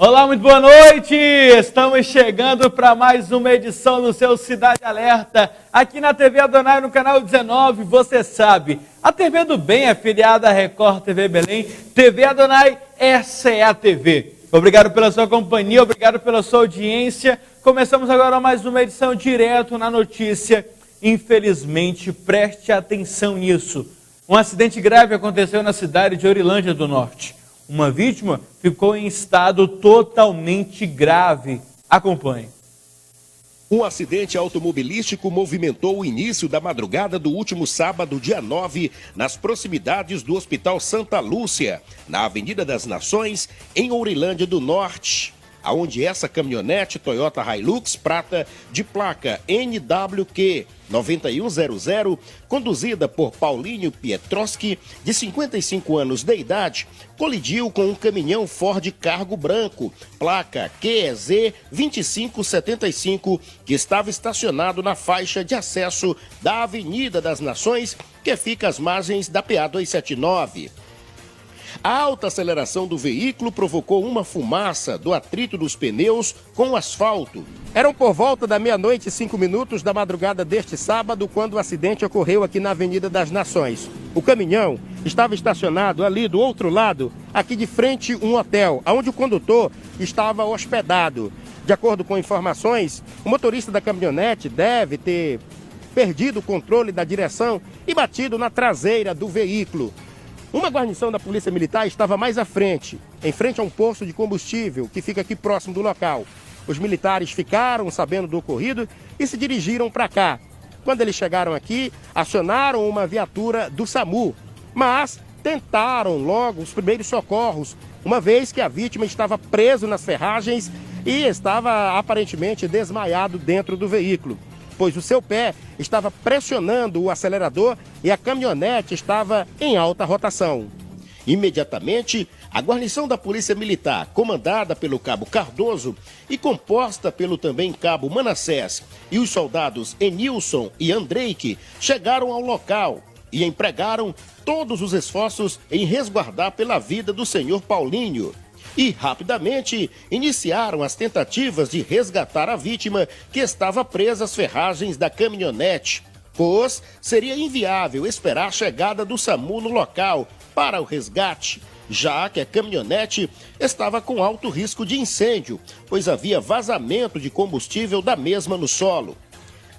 Olá, muito boa noite! Estamos chegando para mais uma edição do seu Cidade Alerta, aqui na TV Adonai, no canal 19, você sabe. A TV do Bem é afiliada à Record TV Belém, TV Adonai, essa é a TV. Obrigado pela sua companhia, obrigado pela sua audiência. Começamos agora mais uma edição direto na notícia. Infelizmente, preste atenção nisso. Um acidente grave aconteceu na cidade de Orilândia do Norte. Uma vítima ficou em estado totalmente grave. Acompanhe. Um acidente automobilístico movimentou o início da madrugada do último sábado, dia 9, nas proximidades do Hospital Santa Lúcia, na Avenida das Nações, em Orilândia do Norte, aonde essa caminhonete Toyota Hilux prata de placa NWQ 9100, conduzida por Paulinho Pietrowski, de 55 anos de idade, colidiu com um caminhão Ford Cargo branco, placa QEZ 2575, que estava estacionado na faixa de acesso da Avenida das Nações, que fica às margens da PA 279. A alta aceleração do veículo provocou uma fumaça do atrito dos pneus com o asfalto. Eram por volta da 00:05 da madrugada deste sábado, quando o acidente ocorreu aqui na Avenida das Nações. O caminhão estava estacionado ali do outro lado, aqui de frente um hotel, onde o condutor estava hospedado. De acordo com informações, o motorista da caminhonete deve ter perdido o controle da direção e batido na traseira do veículo. Uma guarnição da Polícia Militar estava mais à frente, em frente a um posto de combustível que fica aqui próximo do local. Os militares ficaram sabendo do ocorrido e se dirigiram para cá. Quando eles chegaram aqui, acionaram uma viatura do SAMU, mas tentaram logo os primeiros socorros, uma vez que a vítima estava preso nas ferragens e estava aparentemente desmaiado dentro do veículo, pois o seu pé estava pressionando o acelerador e a caminhonete estava em alta rotação. Imediatamente, a guarnição da Polícia Militar, comandada pelo cabo Cardoso e composta pelo também cabo Manassés, e os soldados Enilson e Andreike, chegaram ao local e empregaram todos os esforços em resguardar pela vida do senhor Paulinho. E, rapidamente, iniciaram as tentativas de resgatar a vítima, que estava presa às ferragens da caminhonete, pois seria inviável esperar a chegada do SAMU no local para o resgate, já que a caminhonete estava com alto risco de incêndio, pois havia vazamento de combustível da mesma no solo.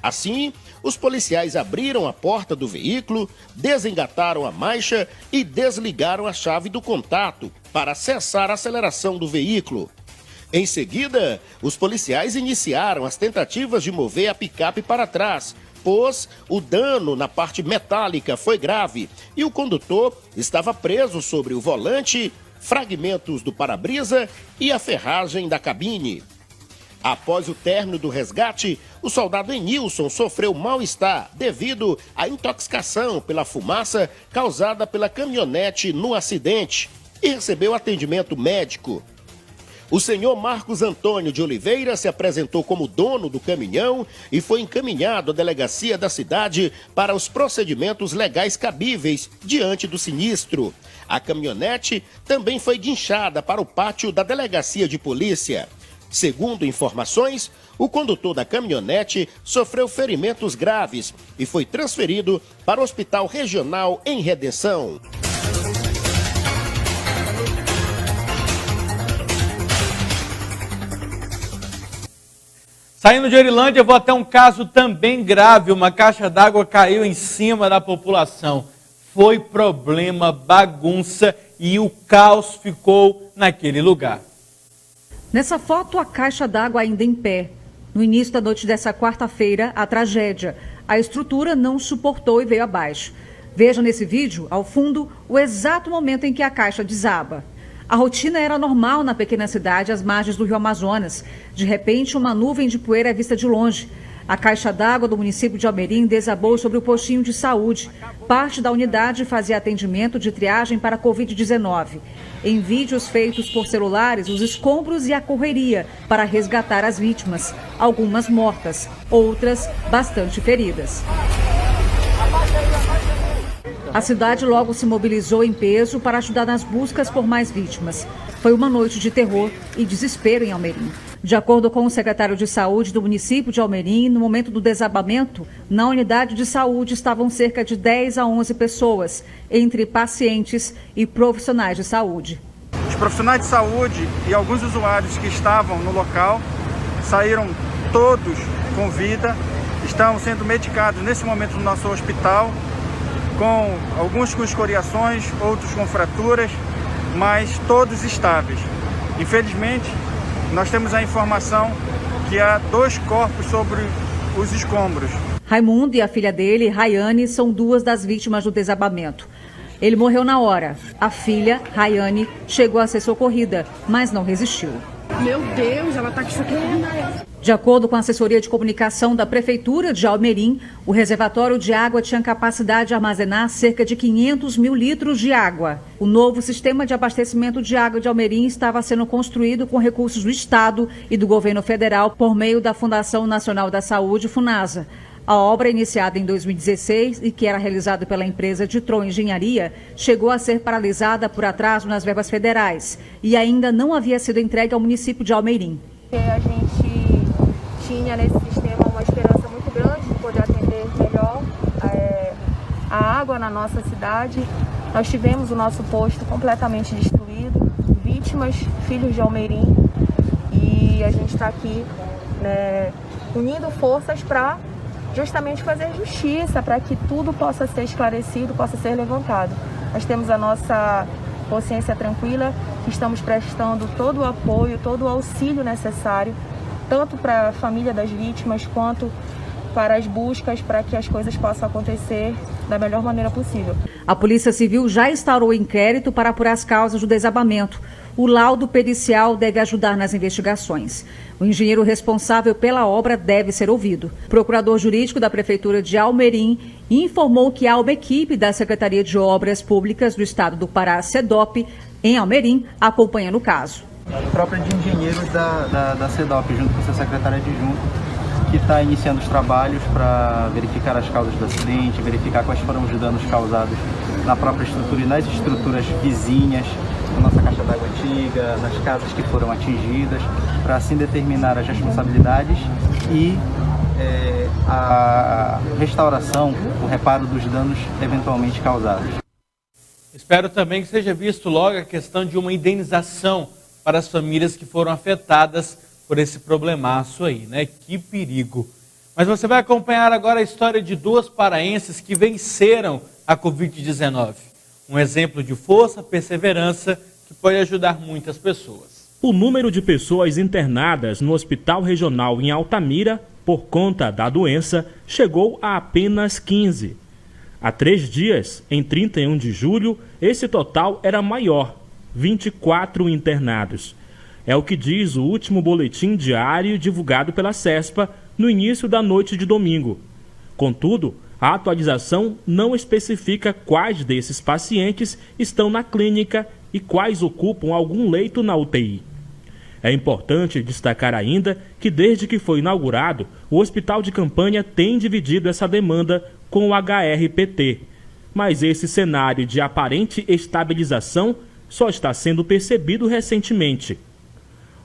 Assim, os policiais abriram a porta do veículo, desengataram a marcha e desligaram a chave do contato para cessar a aceleração do veículo. Em seguida, os policiais iniciaram as tentativas de mover a picape para trás, pois o dano na parte metálica foi grave e o condutor estava preso sobre o volante, fragmentos do para-brisa e a ferragem da cabine. Após o término do resgate, o soldado Enilson sofreu mal-estar devido à intoxicação pela fumaça causada pela caminhonete no acidente e recebeu atendimento médico. O senhor Marcos Antônio de Oliveira se apresentou como dono do caminhão e foi encaminhado à delegacia da cidade para os procedimentos legais cabíveis diante do sinistro. A caminhonete também foi guinchada para o pátio da delegacia de polícia. Segundo informações, o condutor da caminhonete sofreu ferimentos graves e foi transferido para o Hospital Regional em Redenção. Saindo de Orilândia, eu vou até um caso também grave. Uma caixa d'água caiu em cima da população. Foi problema, bagunça e o caos ficou naquele lugar. Nessa foto, a caixa d'água ainda em pé. No início da noite dessa quarta-feira, a tragédia. A estrutura não suportou e veio abaixo. Veja nesse vídeo, ao fundo, o exato momento em que a caixa desaba. A rotina era normal na pequena cidade às margens do Rio Amazonas. De repente, uma nuvem de poeira é vista de longe. A caixa d'água do município de Almerim desabou sobre o postinho de saúde. Parte da unidade fazia atendimento de triagem para a Covid-19. Em vídeos feitos por celulares, os escombros e a correria para resgatar as vítimas. Algumas mortas, outras bastante feridas. A cidade logo se mobilizou em peso para ajudar nas buscas por mais vítimas. Foi uma noite de terror e desespero em Almerim. De acordo com o secretário de Saúde do município de Almerim, no momento do desabamento, na unidade de saúde estavam cerca de 10 a 11 pessoas, entre pacientes e profissionais de saúde. Os profissionais de saúde e alguns usuários que estavam no local saíram todos com vida, estão sendo medicados nesse momento no nosso hospital, com alguns com escoriações, outros com fraturas, mas todos estáveis. Infelizmente, nós temos a informação que há 2 corpos sobre os escombros. Raimundo e a filha dele, Rayane, são 2 das vítimas do desabamento. Ele morreu na hora. A filha, Rayane, chegou a ser socorrida, mas não resistiu. Meu Deus, ela está aqui socorrendo. De acordo com a assessoria de comunicação da Prefeitura de Almerim, o reservatório de água tinha capacidade de armazenar cerca de 500 mil litros de água. O novo sistema de abastecimento de água de Almerim estava sendo construído com recursos do Estado e do governo federal por meio da Fundação Nacional da Saúde, FUNASA. A obra, iniciada em 2016 e que era realizada pela empresa Ditron Engenharia, chegou a ser paralisada por atraso nas verbas federais e ainda não havia sido entregue ao município de Almerim. A gente tinha nesse sistema uma esperança muito grande de poder atender melhor a água na nossa cidade. Nós tivemos o nosso posto completamente destruído, vítimas, filhos de Almerim, e a gente está aqui, né, unindo forças para justamente fazer justiça, para que tudo possa ser esclarecido, possa ser levantado. Nós temos a nossa consciência tranquila, que estamos prestando todo o apoio, todo o auxílio necessário, tanto para a família das vítimas, quanto para as buscas, para que as coisas possam acontecer da melhor maneira possível. A Polícia Civil já instaurou inquérito para apurar as causas do desabamento. O laudo pericial deve ajudar nas investigações. O engenheiro responsável pela obra deve ser ouvido. O procurador jurídico da Prefeitura de Almerim informou que há uma equipe da Secretaria de Obras Públicas do Estado do Pará, SEDOP, em Almerim, acompanhando o caso. A própria de engenheiros da SEDOP, junto com a sua secretária adjunta, que está iniciando os trabalhos para verificar as causas do acidente, verificar quais foram os danos causados na própria estrutura e nas estruturas vizinhas, na nossa caixa d'água antiga, nas casas que foram atingidas, para assim determinar as responsabilidades e a restauração, o reparo dos danos eventualmente causados. Espero também que seja visto logo a questão de uma indenização para as famílias que foram afetadas por esse problemaço aí, né? Que perigo. Mas você vai acompanhar agora a história de 2 paraenses que venceram a Covid-19. Um exemplo de força, perseverança, que pode ajudar muitas pessoas. O número de pessoas internadas no Hospital Regional em Altamira, por conta da doença, chegou a apenas 15. Há 3 dias, em 31 de julho, esse total era maior, 24 internados. É o que diz o último boletim diário divulgado pela CESPA no início da noite de domingo. Contudo, a atualização não especifica quais desses pacientes estão na clínica e quais ocupam algum leito na UTI. É importante destacar ainda que desde que foi inaugurado, o hospital de campanha tem dividido essa demanda com o HRPT. Mas esse cenário de aparente estabilização só está sendo percebido recentemente.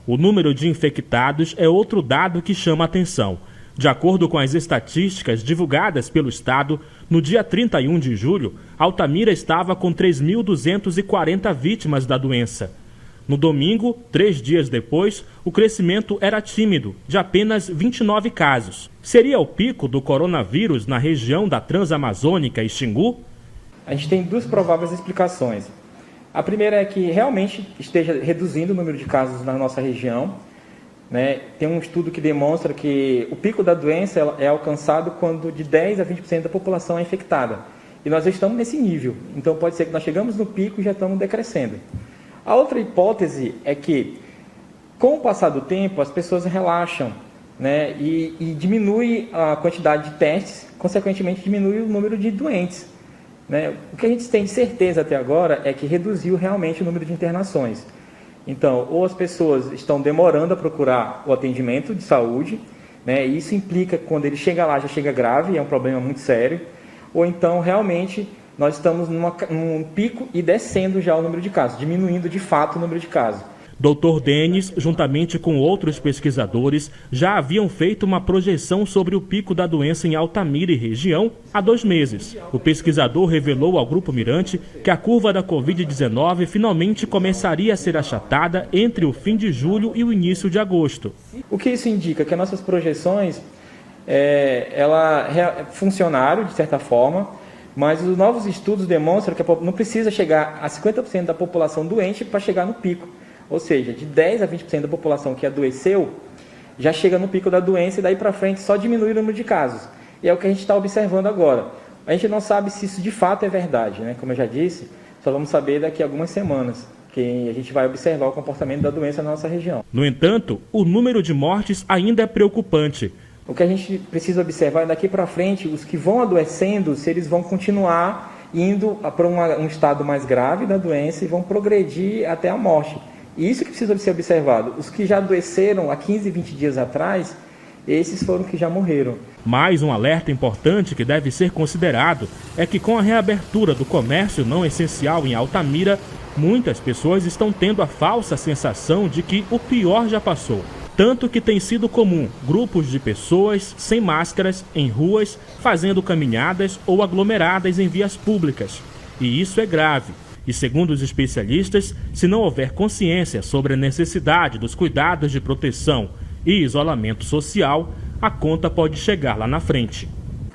O número de infectados é outro dado que chama a atenção. De acordo com as estatísticas divulgadas pelo Estado, no dia 31 de julho, Altamira estava com 3.240 vítimas da doença. No domingo, 3 dias depois, o crescimento era tímido, de apenas 29 casos. Seria o pico do coronavírus na região da Transamazônica e Xingu? A gente tem 2 prováveis explicações. A primeira é que realmente esteja reduzindo o número de casos na nossa região, né? Tem um estudo que demonstra que o pico da doença é alcançado quando de 10% a 20% da população é infectada. E nós estamos nesse nível. Então pode ser que nós chegamos no pico e já estamos decrescendo. A outra hipótese é que, com o passar do tempo, as pessoas relaxam, né? E diminui a quantidade de testes, consequentemente diminui o número de doentes. Né? O que a gente tem de certeza até agora é que reduziu realmente o número de internações. Então, ou as pessoas estão demorando a procurar o atendimento de saúde, né? E isso implica que quando ele chega lá já chega grave, é um problema muito sério, ou então realmente nós estamos num pico e descendo já o número de casos, diminuindo de fato o número de casos. Dr. Denis, juntamente com outros pesquisadores, já haviam feito uma projeção sobre o pico da doença em Altamira e região há 2 meses. O pesquisador revelou ao Grupo Mirante que a curva da Covid-19 finalmente começaria a ser achatada entre o fim de julho e o início de agosto. O que isso indica? Que as nossas projeções funcionaram de certa forma, mas os novos estudos demonstram que não precisa chegar a 50% da população doente para chegar no pico. Ou seja, de 10% a 20% da população que adoeceu já chega no pico da doença e daí para frente só diminui o número de casos. E é o que a gente está observando agora. A gente não sabe se isso de fato é verdade, né? Como eu já disse, só vamos saber daqui a algumas semanas, que a gente vai observar o comportamento da doença na nossa região. No entanto, o número de mortes ainda é preocupante. O que a gente precisa observar é daqui para frente, os que vão adoecendo, se eles vão continuar indo para um estado mais grave da doença e vão progredir até a morte. E isso que precisa ser observado. Os que já adoeceram há 15, 20 dias atrás, esses foram que já morreram. Mais um alerta importante que deve ser considerado é que com a reabertura do comércio não essencial em Altamira, muitas pessoas estão tendo a falsa sensação de que o pior já passou. Tanto que tem sido comum grupos de pessoas sem máscaras em ruas, fazendo caminhadas ou aglomeradas em vias públicas. E isso é grave. E segundo os especialistas, se não houver consciência sobre a necessidade dos cuidados de proteção e isolamento social, a conta pode chegar lá na frente.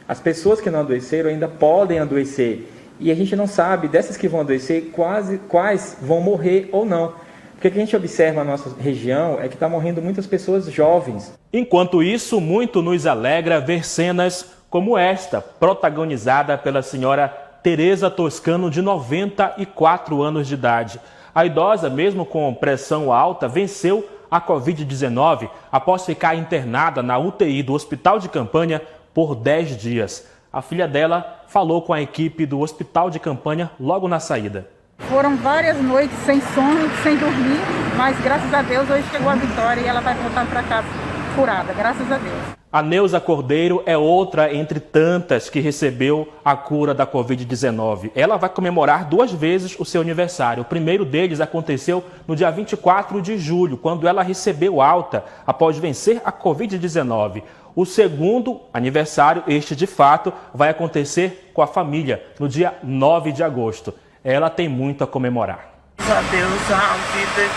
As pessoas que não adoeceram ainda podem adoecer. E a gente não sabe, dessas que vão adoecer, quais vão morrer ou não. Porque o que a gente observa na nossa região é que está morrendo muitas pessoas jovens. Enquanto isso, muito nos alegra ver cenas como esta, protagonizada pela senhora Tereza Toscano, de 94 anos de idade. A idosa, mesmo com pressão alta, venceu a Covid-19 após ficar internada na UTI do Hospital de Campanha por 10 dias. A filha dela falou com a equipe do Hospital de Campanha logo na saída. Foram várias noites sem sono, sem dormir, mas graças a Deus hoje chegou a vitória e ela vai voltar para casa curada, graças a Deus. A Neuza Cordeiro é outra entre tantas que recebeu a cura da Covid-19. Ela vai comemorar 2 vezes o seu aniversário. O primeiro deles aconteceu no dia 24 de julho, quando ela recebeu alta após vencer a Covid-19. O segundo aniversário, este de fato, vai acontecer com a família no dia 9 de agosto. Ela tem muito a comemorar. Graças a Deus, a vida,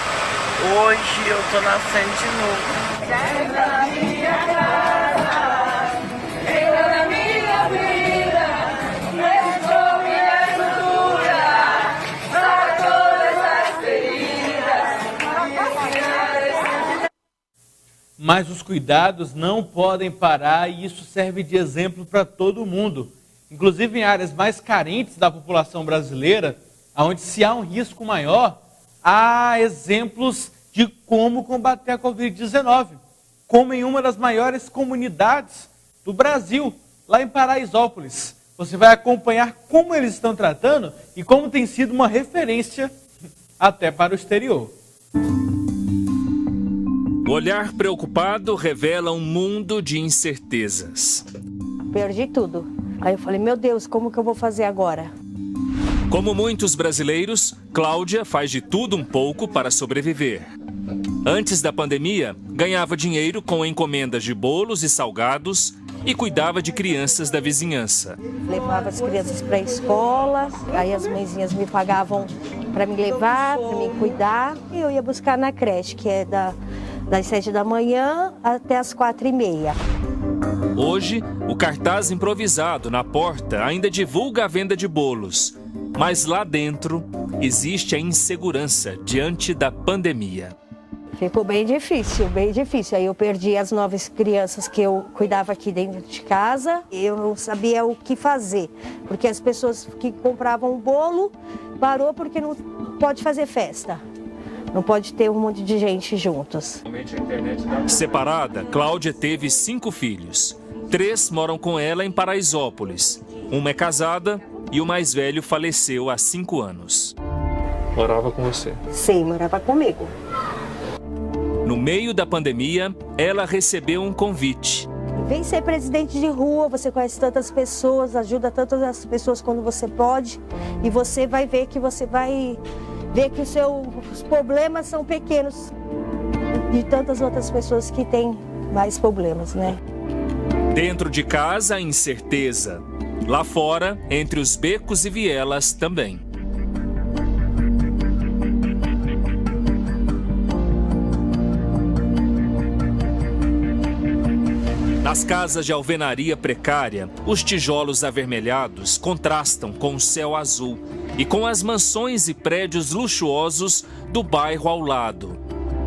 hoje eu tô nascendo de novo. Mas os cuidados não podem parar e isso serve de exemplo para todo mundo. Inclusive em áreas mais carentes da população brasileira, onde se há um risco maior, há exemplos de como combater a Covid-19. Como em uma das maiores comunidades do Brasil, lá em Paraisópolis. Você vai acompanhar como eles estão tratando e como tem sido uma referência até para o exterior. O olhar preocupado revela um mundo de incertezas. Perdi tudo. Aí eu falei, meu Deus, como que eu vou fazer agora? Como muitos brasileiros, Cláudia faz de tudo um pouco para sobreviver. Antes da pandemia, ganhava dinheiro com encomendas de bolos e salgados e cuidava de crianças da vizinhança. Levava as crianças para a escola, aí as mãezinhas me pagavam para me levar, para me cuidar. E eu ia buscar na creche, que é das 7 da manhã até as 4h30. Hoje, o cartaz improvisado na porta ainda divulga a venda de bolos. Mas lá dentro existe a insegurança diante da pandemia. Ficou bem difícil, bem difícil. Aí eu perdi as 9 crianças que eu cuidava aqui dentro de casa. Eu não sabia o que fazer, porque as pessoas que compravam o bolo parou porque não pode fazer festa. Não pode ter um monte de gente juntos. Separada, Cláudia teve 5 filhos. 3 moram com ela em Paraisópolis. Uma é casada e o mais velho faleceu há 5 anos. Morava com você? Sim, morava comigo. No meio da pandemia, ela recebeu um convite. Vem ser presidente de rua, você conhece tantas pessoas, ajuda tantas as pessoas quando você pode. E você vai ver que os seus problemas são pequenos de tantas outras pessoas que têm mais problemas, né? Dentro de casa, incerteza. Lá fora, entre os becos e vielas, também. Nas casas de alvenaria precária, os tijolos avermelhados contrastam com o céu azul e com as mansões e prédios luxuosos do bairro ao lado.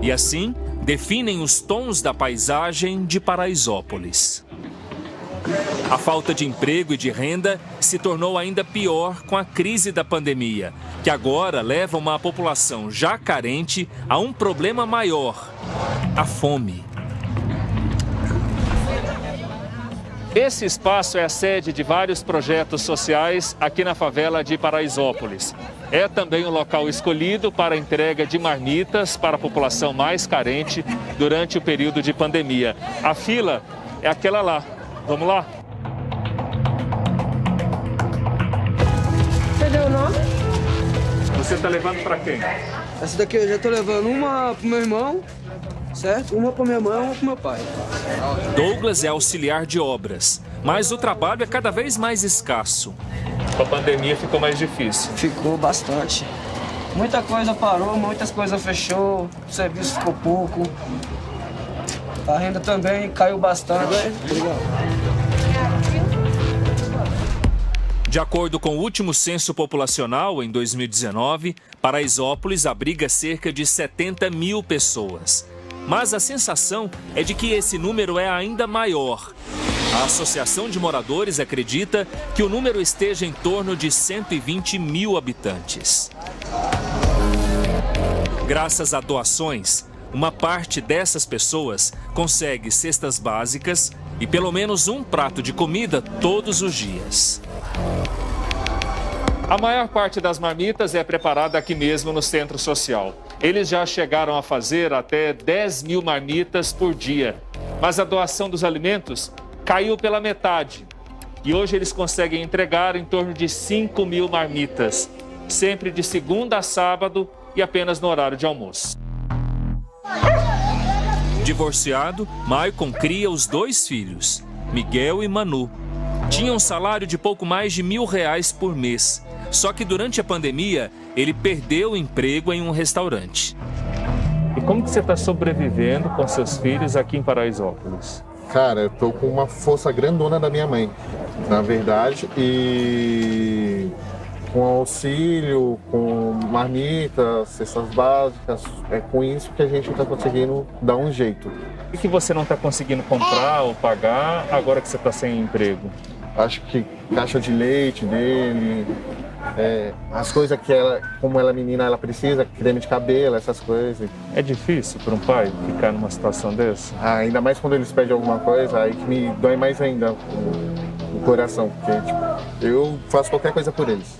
E assim, definem os tons da paisagem de Paraisópolis. A falta de emprego e de renda se tornou ainda pior com a crise da pandemia, que agora leva uma população já carente a um problema maior: a fome. Esse espaço é a sede de vários projetos sociais aqui na favela de Paraisópolis. É também um local escolhido para a entrega de marmitas para a população mais carente durante o período de pandemia. A fila é aquela lá. Vamos lá? Você deu o nome? Você está levando para quem? Essa daqui eu já estou levando uma pro meu irmão, certo? Uma para minha mãe e uma pro meu pai. Douglas é auxiliar de obras, mas o trabalho é cada vez mais escasso. Com a pandemia ficou mais difícil. Ficou bastante. Muita coisa parou, muitas coisas fechou, o serviço ficou pouco. A renda também caiu bastante. De acordo com o último censo populacional, em 2019, Paraisópolis abriga cerca de 70 mil pessoas. Mas a sensação é de que esse número é ainda maior. A Associação de Moradores acredita que o número esteja em torno de 120 mil habitantes. Graças a doações, uma parte dessas pessoas consegue cestas básicas e pelo menos um prato de comida todos os dias. A maior parte das marmitas é preparada aqui mesmo no centro social. Eles já chegaram a fazer até 10 mil marmitas por dia. Mas a doação dos alimentos caiu pela metade. E hoje eles conseguem entregar em torno de 5 mil marmitas. Sempre de segunda a sábado e apenas no horário de almoço. Divorciado, Maicon cria os 2 filhos, Miguel e Manu. Tinha um salário de pouco mais de R$1.000 por mês. Só que durante a pandemia, ele perdeu o emprego em um restaurante. E como que você está sobrevivendo com seus filhos aqui em Paraisópolis? Cara, eu tô com uma força grandona da minha mãe, na verdade, e com auxílio, com marmitas, cestas básicas, é com isso que a gente está conseguindo dar um jeito. O que você não está conseguindo comprar ou pagar agora que você está sem emprego? Acho que caixa de leite dele, as coisas que ela, como ela é menina, ela precisa, creme de cabelo, essas coisas. É difícil para um pai ficar numa situação dessa? Ainda mais quando eles pedem alguma coisa, aí que me dói mais ainda o coração, porque tipo, eu faço qualquer coisa por eles.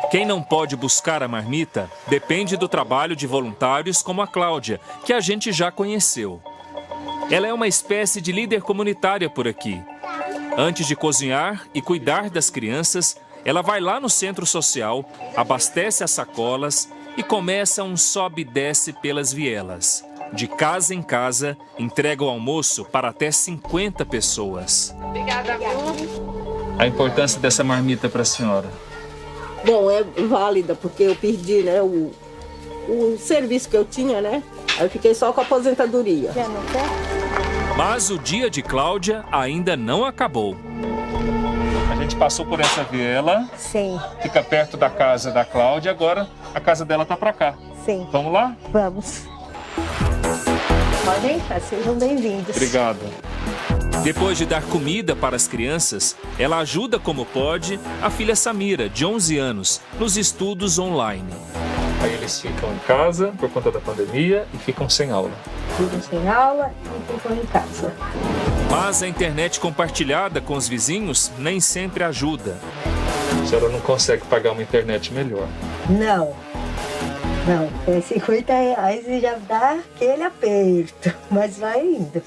Quem não pode buscar a marmita depende do trabalho de voluntários como a Cláudia, que a gente já conheceu. Ela é uma espécie de líder comunitária por aqui. Antes de cozinhar e cuidar das crianças, ela vai lá no centro social, abastece as sacolas e começa um sobe e desce pelas vielas. De casa em casa, entrega o almoço para até 50 pessoas. Obrigada, A importância dessa marmita para a senhora? Bom, é válida, porque eu perdi, né, o serviço que eu tinha, né? Aí eu fiquei só com a aposentadoria. Mas o dia de Cláudia ainda não acabou. A gente passou por essa viela. Sim. Fica perto da casa da Cláudia, agora a casa dela tá para cá. Sim. Vamos lá? Vamos. Podem entrar, sejam bem-vindos. Obrigado. Depois de dar comida para as crianças, ela ajuda como pode a filha Samira, de 11 anos, nos estudos online. Aí eles ficam em casa por conta da pandemia e ficam sem aula. Ficam sem aula e ficam em casa. Mas a internet compartilhada com os vizinhos nem sempre ajuda. A senhora não consegue pagar uma internet melhor? Não. Não, 50 reais e já dá aquele aperto, mas vai indo.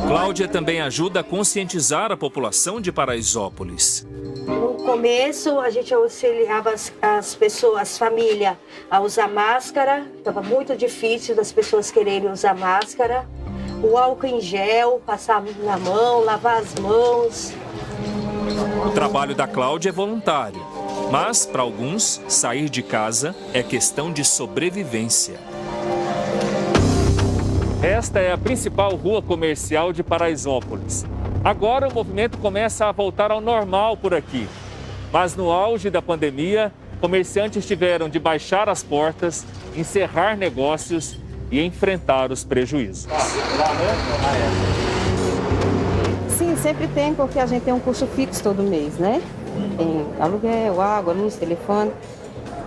Cláudia também ajuda a conscientizar a população de Paraisópolis. No começo, a gente auxiliava as pessoas, as famílias, a usar máscara. Estava muito difícil das pessoas quererem usar máscara. O álcool em gel, passar na mão, lavar as mãos. O trabalho da Cláudia é voluntário, mas, para alguns, sair de casa é questão de sobrevivência. Esta é a principal rua comercial de Paraisópolis. Agora o movimento começa a voltar ao normal por aqui. Mas no auge da pandemia, comerciantes tiveram de baixar as portas, encerrar negócios e enfrentar os prejuízos. Sim, sempre tem, porque a gente tem um custo fixo todo mês, né? Tem aluguel, água, luz, telefone.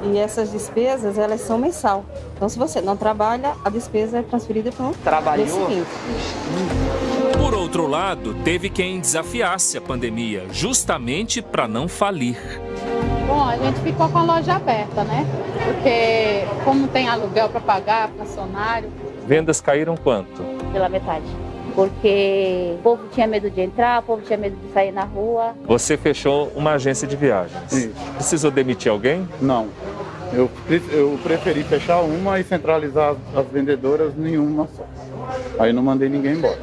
E essas despesas, elas são mensal. Então, se você não trabalha, a despesa é transferida para o mês seguinte. Por outro lado, teve quem desafiasse a pandemia, justamente para não falir. Bom, a gente ficou com a loja aberta, né? Porque como tem aluguel para pagar, funcionário... Vendas caíram quanto? Pela metade. Porque o povo tinha medo de entrar, o povo tinha medo de sair na rua. Você fechou uma agência de viagens. Sim. Precisou demitir alguém? Não. Eu preferi fechar uma e centralizar as vendedoras em uma só. Aí não mandei ninguém embora.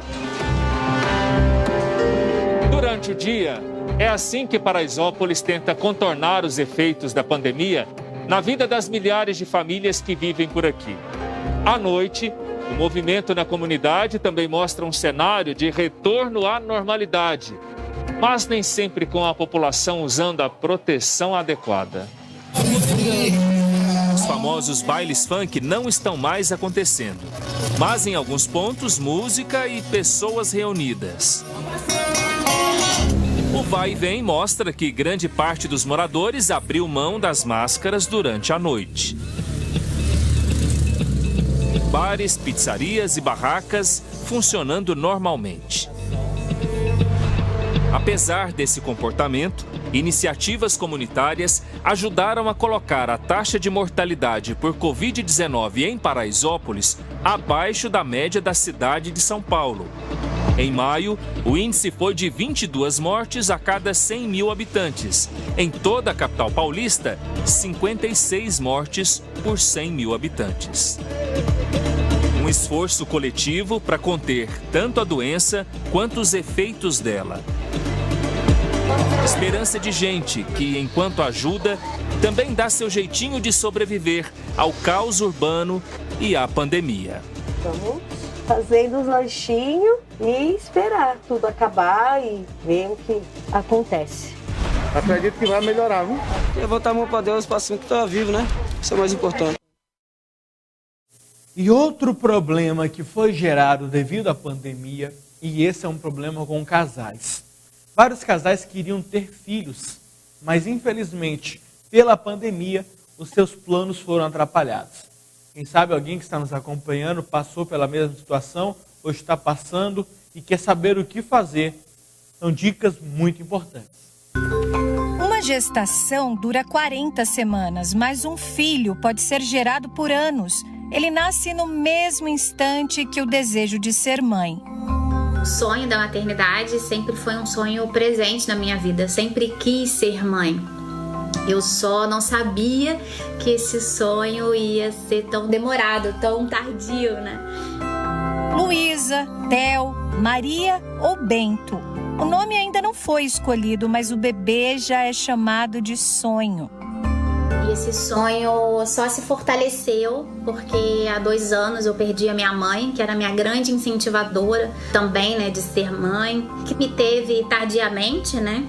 Durante o dia, é assim que Paraisópolis tenta contornar os efeitos da pandemia na vida das milhares de famílias que vivem por aqui. À noite, o movimento na comunidade também mostra um cenário de retorno à normalidade, mas nem sempre com a população usando a proteção adequada. Os famosos bailes funk não estão mais acontecendo, mas em alguns pontos, música e pessoas reunidas. O vai e vem mostra que grande parte dos moradores abriu mão das máscaras durante a noite. Bares, pizzarias e barracas funcionando normalmente. Apesar desse comportamento, iniciativas comunitárias ajudaram a colocar a taxa de mortalidade por Covid-19 em Paraisópolis abaixo da média da cidade de São Paulo. Em maio, o índice foi de 22 mortes a cada 100 mil habitantes. Em toda a capital paulista, 56 mortes por 100 mil habitantes. Um esforço coletivo para conter tanto a doença quanto os efeitos dela. Esperança de gente que, enquanto ajuda, também dá seu jeitinho de sobreviver ao caos urbano e à pandemia. Vamos fazendo os lanchinhos e esperar tudo acabar e ver o que acontece. Acredito que vai melhorar, viu? Eu vou botar a mão para Deus, para cima que está vivo, né? Isso é o mais importante. E outro problema que foi gerado devido à pandemia, e esse é um problema com casais. Vários casais queriam ter filhos, mas infelizmente, pela pandemia, os seus planos foram atrapalhados. Quem sabe alguém que está nos acompanhando passou pela mesma situação ou está passando e quer saber o que fazer. São dicas muito importantes. Uma gestação dura 40 semanas, mas um filho pode ser gerado por anos. Ele nasce no mesmo instante que o desejo de ser mãe. O sonho da maternidade sempre foi um sonho presente na minha vida. Sempre quis ser mãe. Eu só não sabia que esse sonho ia ser tão demorado, tão tardio, né? Luísa, Theo, Maria ou Bento. O nome ainda não foi escolhido, mas o bebê já é chamado de sonho. E esse sonho só se fortaleceu porque há 2 anos eu perdi a minha mãe, que era a minha grande incentivadora também, né, de ser mãe, que me teve tardiamente, né?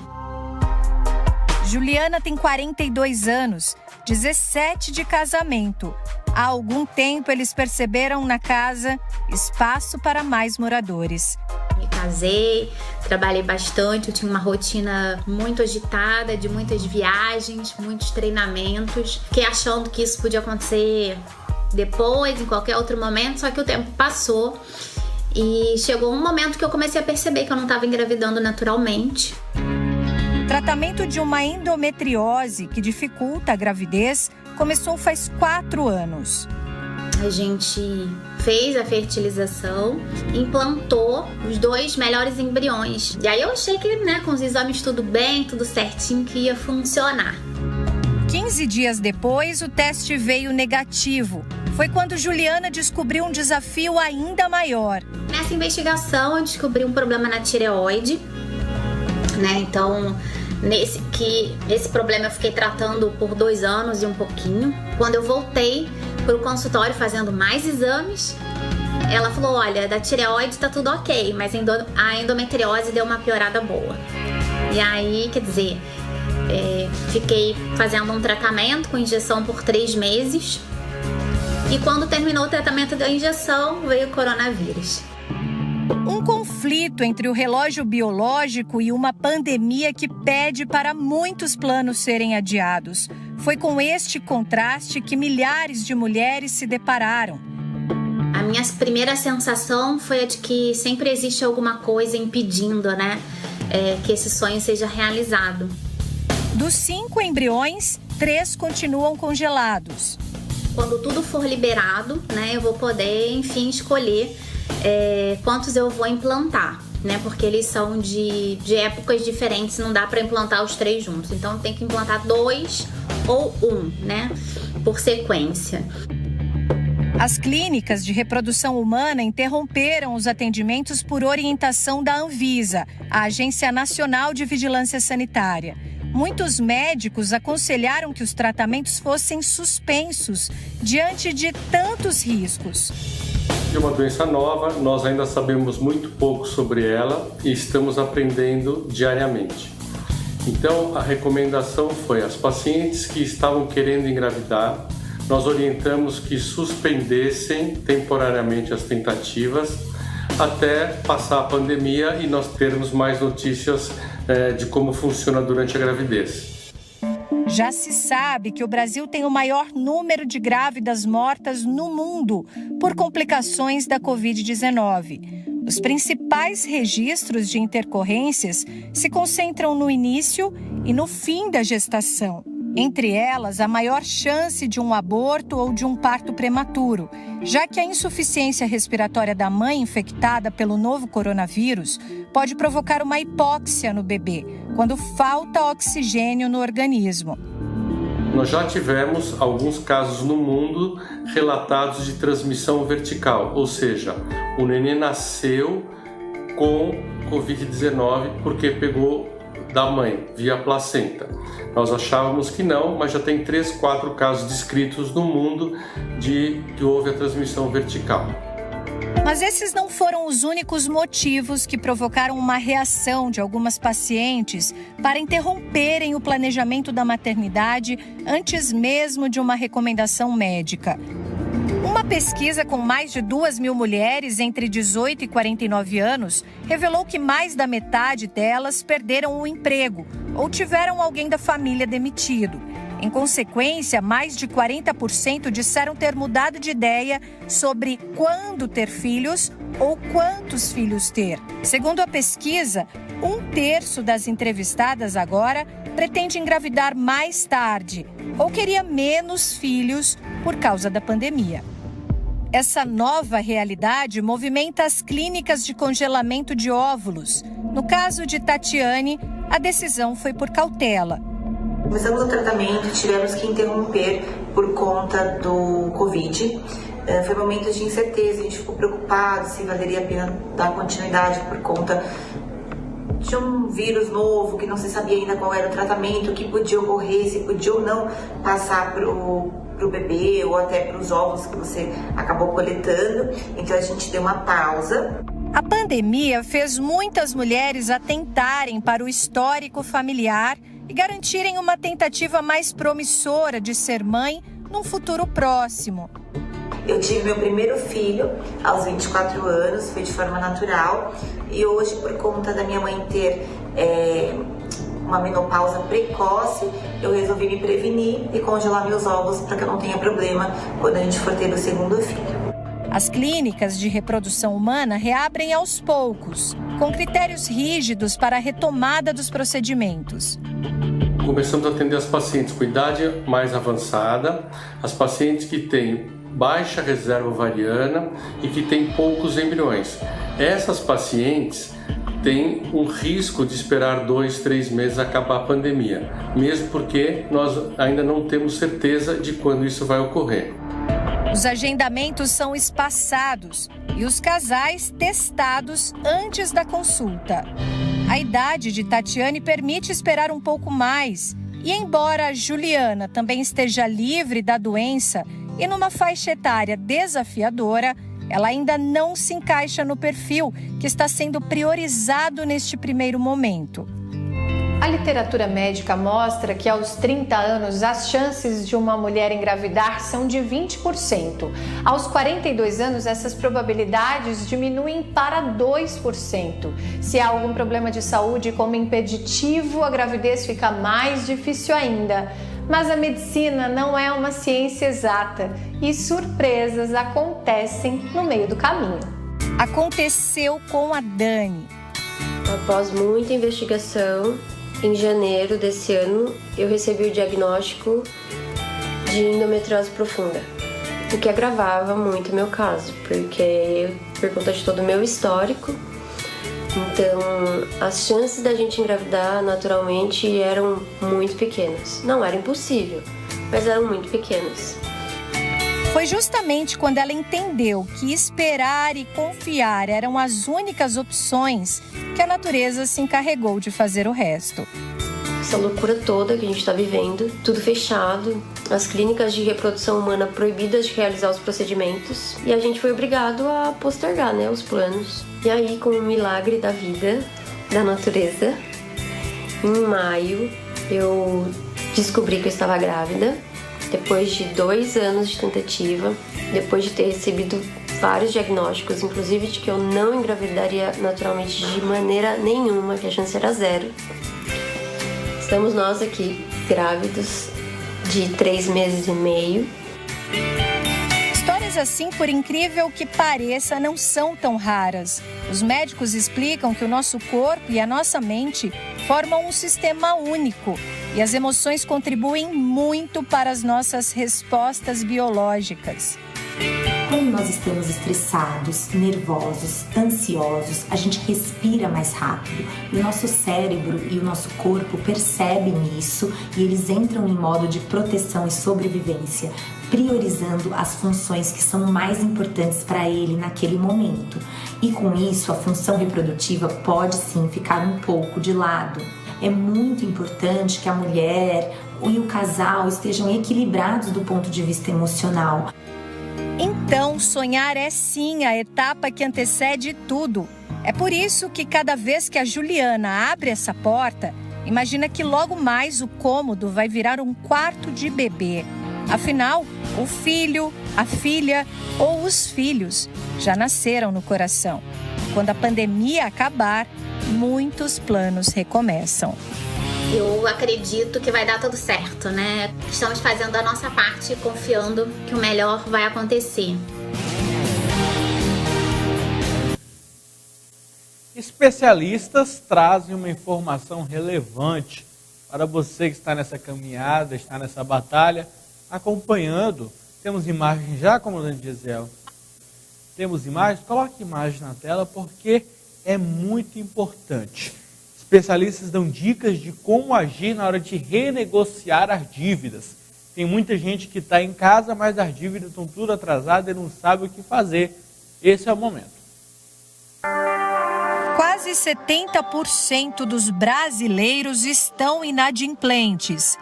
Juliana tem 42 anos, 17 de casamento. Há algum tempo eles perceberam na casa espaço para mais moradores. Me casei, trabalhei bastante, eu tinha uma rotina muito agitada, de muitas viagens, muitos treinamentos. Fiquei achando que isso podia acontecer depois, em qualquer outro momento, só que o tempo passou e chegou um momento que eu comecei a perceber que eu não estava engravidando naturalmente. O tratamento de uma endometriose que dificulta a gravidez começou faz 4 anos. A gente fez a fertilização, implantou os 2 melhores embriões. E aí eu achei que, com os exames tudo bem, tudo certinho, que ia funcionar. 15 dias depois, o teste veio negativo. Foi quando Juliana descobriu um desafio ainda maior. Nessa investigação, eu descobri um problema na tireoide, Então, esse problema eu fiquei tratando por 2 anos e um pouquinho. Quando eu voltei para o consultório fazendo mais exames, ela falou, olha, da tireoide tá tudo ok, mas a endometriose deu uma piorada boa. E aí, quer dizer, fiquei fazendo um tratamento com injeção por 3 meses. E quando terminou o tratamento da injeção, veio o coronavírus. Um conflito entre o relógio biológico e uma pandemia que pede para muitos planos serem adiados. Foi com este contraste que milhares de mulheres se depararam. A minha primeira sensação foi a de que sempre existe alguma coisa impedindo, que esse sonho seja realizado. Dos 5 embriões, 3 continuam congelados. Quando tudo for liberado, eu vou poder, enfim, escolher quantos eu vou implantar, porque eles são de épocas diferentes, não dá para implantar os 3 juntos. Então tem que implantar 2 ou 1, por sequência. As clínicas de reprodução humana interromperam os atendimentos por orientação da Anvisa, a Agência Nacional de Vigilância Sanitária. Muitos médicos aconselharam que os tratamentos fossem suspensos diante de tantos riscos. É uma doença nova, nós ainda sabemos muito pouco sobre ela e estamos aprendendo diariamente. Então, a recomendação foi às pacientes que estavam querendo engravidar, nós orientamos que suspendessem temporariamente as tentativas até passar a pandemia e nós termos mais notícias de como funciona durante a gravidez. Já se sabe que o Brasil tem o maior número de grávidas mortas no mundo por complicações da Covid-19. Os principais registros de intercorrências se concentram no início e no fim da gestação. Entre elas, a maior chance de um aborto ou de um parto prematuro, já que a insuficiência respiratória da mãe infectada pelo novo coronavírus pode provocar uma hipóxia no bebê, quando falta oxigênio no organismo. Nós já tivemos alguns casos no mundo relatados de transmissão vertical, ou seja, o neném nasceu com Covid-19 porque pegou da mãe, via placenta. Nós achávamos que não, mas já tem 3, 4 casos descritos no mundo de que houve a transmissão vertical. Mas esses não foram os únicos motivos que provocaram uma reação de algumas pacientes para interromperem o planejamento da maternidade antes mesmo de uma recomendação médica. Uma pesquisa com mais de 2.000 mulheres entre 18 e 49 anos revelou que mais da metade delas perderam o emprego ou tiveram alguém da família demitido. Em consequência, mais de 40% disseram ter mudado de ideia sobre quando ter filhos ou quantos filhos ter. Segundo a pesquisa, 1/3 das entrevistadas agora pretende engravidar mais tarde ou queria menos filhos por causa da pandemia. Essa nova realidade movimenta as clínicas de congelamento de óvulos. No caso de Tatiane, a decisão foi por cautela. Começamos o tratamento, tivemos que interromper por conta do Covid. Foi um momento de incerteza, a gente ficou preocupado se valeria a pena dar continuidade por conta de um vírus novo, que não se sabia ainda qual era o tratamento, o que podia ocorrer, se podia ou não passar para o bebê ou até para os ovos que você acabou coletando. Então a gente deu uma pausa. A pandemia fez muitas mulheres atentarem para o histórico familiar e garantirem uma tentativa mais promissora de ser mãe num futuro próximo. Eu tive meu primeiro filho aos 24 anos, foi de forma natural, e hoje, por conta da minha mãe ter uma menopausa precoce, eu resolvi me prevenir e congelar meus ovos para que eu não tenha problema quando a gente for ter o segundo filho. As clínicas de reprodução humana reabrem aos poucos, com critérios rígidos para a retomada dos procedimentos. começamos a atender as pacientes com idade mais avançada, as pacientes que têm baixa reserva ovariana e que têm poucos embriões. Essas pacientes têm um risco de esperar 2, 3 meses acabar a pandemia, mesmo porque nós ainda não temos certeza de quando isso vai ocorrer. Os agendamentos são espaçados e os casais testados antes da consulta. A idade de Tatiane permite esperar um pouco mais. E embora a Juliana também esteja livre da doença e numa faixa etária desafiadora, ela ainda não se encaixa no perfil que está sendo priorizado neste primeiro momento. A literatura médica mostra que aos 30 anos as chances de uma mulher engravidar são de 20%. Aos 42 anos essas probabilidades diminuem para 2%. Se há algum problema de saúde como impeditivo, a gravidez fica mais difícil ainda. Mas a medicina não é uma ciência exata e surpresas acontecem no meio do caminho. Aconteceu com a Dani. Após muita investigação, em janeiro desse ano, eu recebi o diagnóstico de endometriose profunda, o que agravava muito o meu caso, porque por conta de todo o meu histórico, então as chances da gente engravidar naturalmente eram muito pequenas. Não era impossível, mas eram muito pequenas. Foi justamente quando ela entendeu que esperar e confiar eram as únicas opções que a natureza se encarregou de fazer o resto. Essa loucura toda que a gente está vivendo, tudo fechado, as clínicas de reprodução humana proibidas de realizar os procedimentos, e a gente foi obrigado a postergar, os planos. E aí, com o milagre da vida, da natureza, em maio eu descobri que eu estava grávida. Depois de 2 anos de tentativa, depois de ter recebido vários diagnósticos, inclusive de que eu não engravidaria naturalmente de maneira nenhuma, que a chance era 0. Estamos nós aqui, grávidos de 3 meses e meio. Histórias assim, por incrível que pareça, não são tão raras. Os médicos explicam que o nosso corpo e a nossa mente formam um sistema único e as emoções contribuem muito para as nossas respostas biológicas. Quando nós estamos estressados, nervosos, ansiosos, a gente respira mais rápido. E o nosso cérebro e o nosso corpo percebem isso e eles entram em modo de proteção e sobrevivência, priorizando as funções que são mais importantes para ele naquele momento. E com isso, a função reprodutiva pode sim ficar um pouco de lado. É muito importante que a mulher e o casal estejam equilibrados do ponto de vista emocional. Então, sonhar é sim a etapa que antecede tudo. É por isso que cada vez que a Juliana abre essa porta, imagina que logo mais o cômodo vai virar um quarto de bebê. Afinal, o filho, a filha ou os filhos já nasceram no coração. Quando a pandemia acabar, muitos planos recomeçam. Eu acredito que vai dar tudo certo, né? Estamos fazendo a nossa parte, confiando que o melhor vai acontecer. Especialistas trazem uma informação relevante para você que está nessa caminhada, está nessa batalha, acompanhando. Temos imagens já, comandante Gisele? Temos imagens? Coloque imagens na tela porque é muito importante. Especialistas dão dicas de como agir na hora de renegociar as dívidas. Tem muita gente que está em casa, mas as dívidas estão tudo atrasadas e não sabe o que fazer. Esse é o momento. Quase 70% dos brasileiros estão inadimplentes.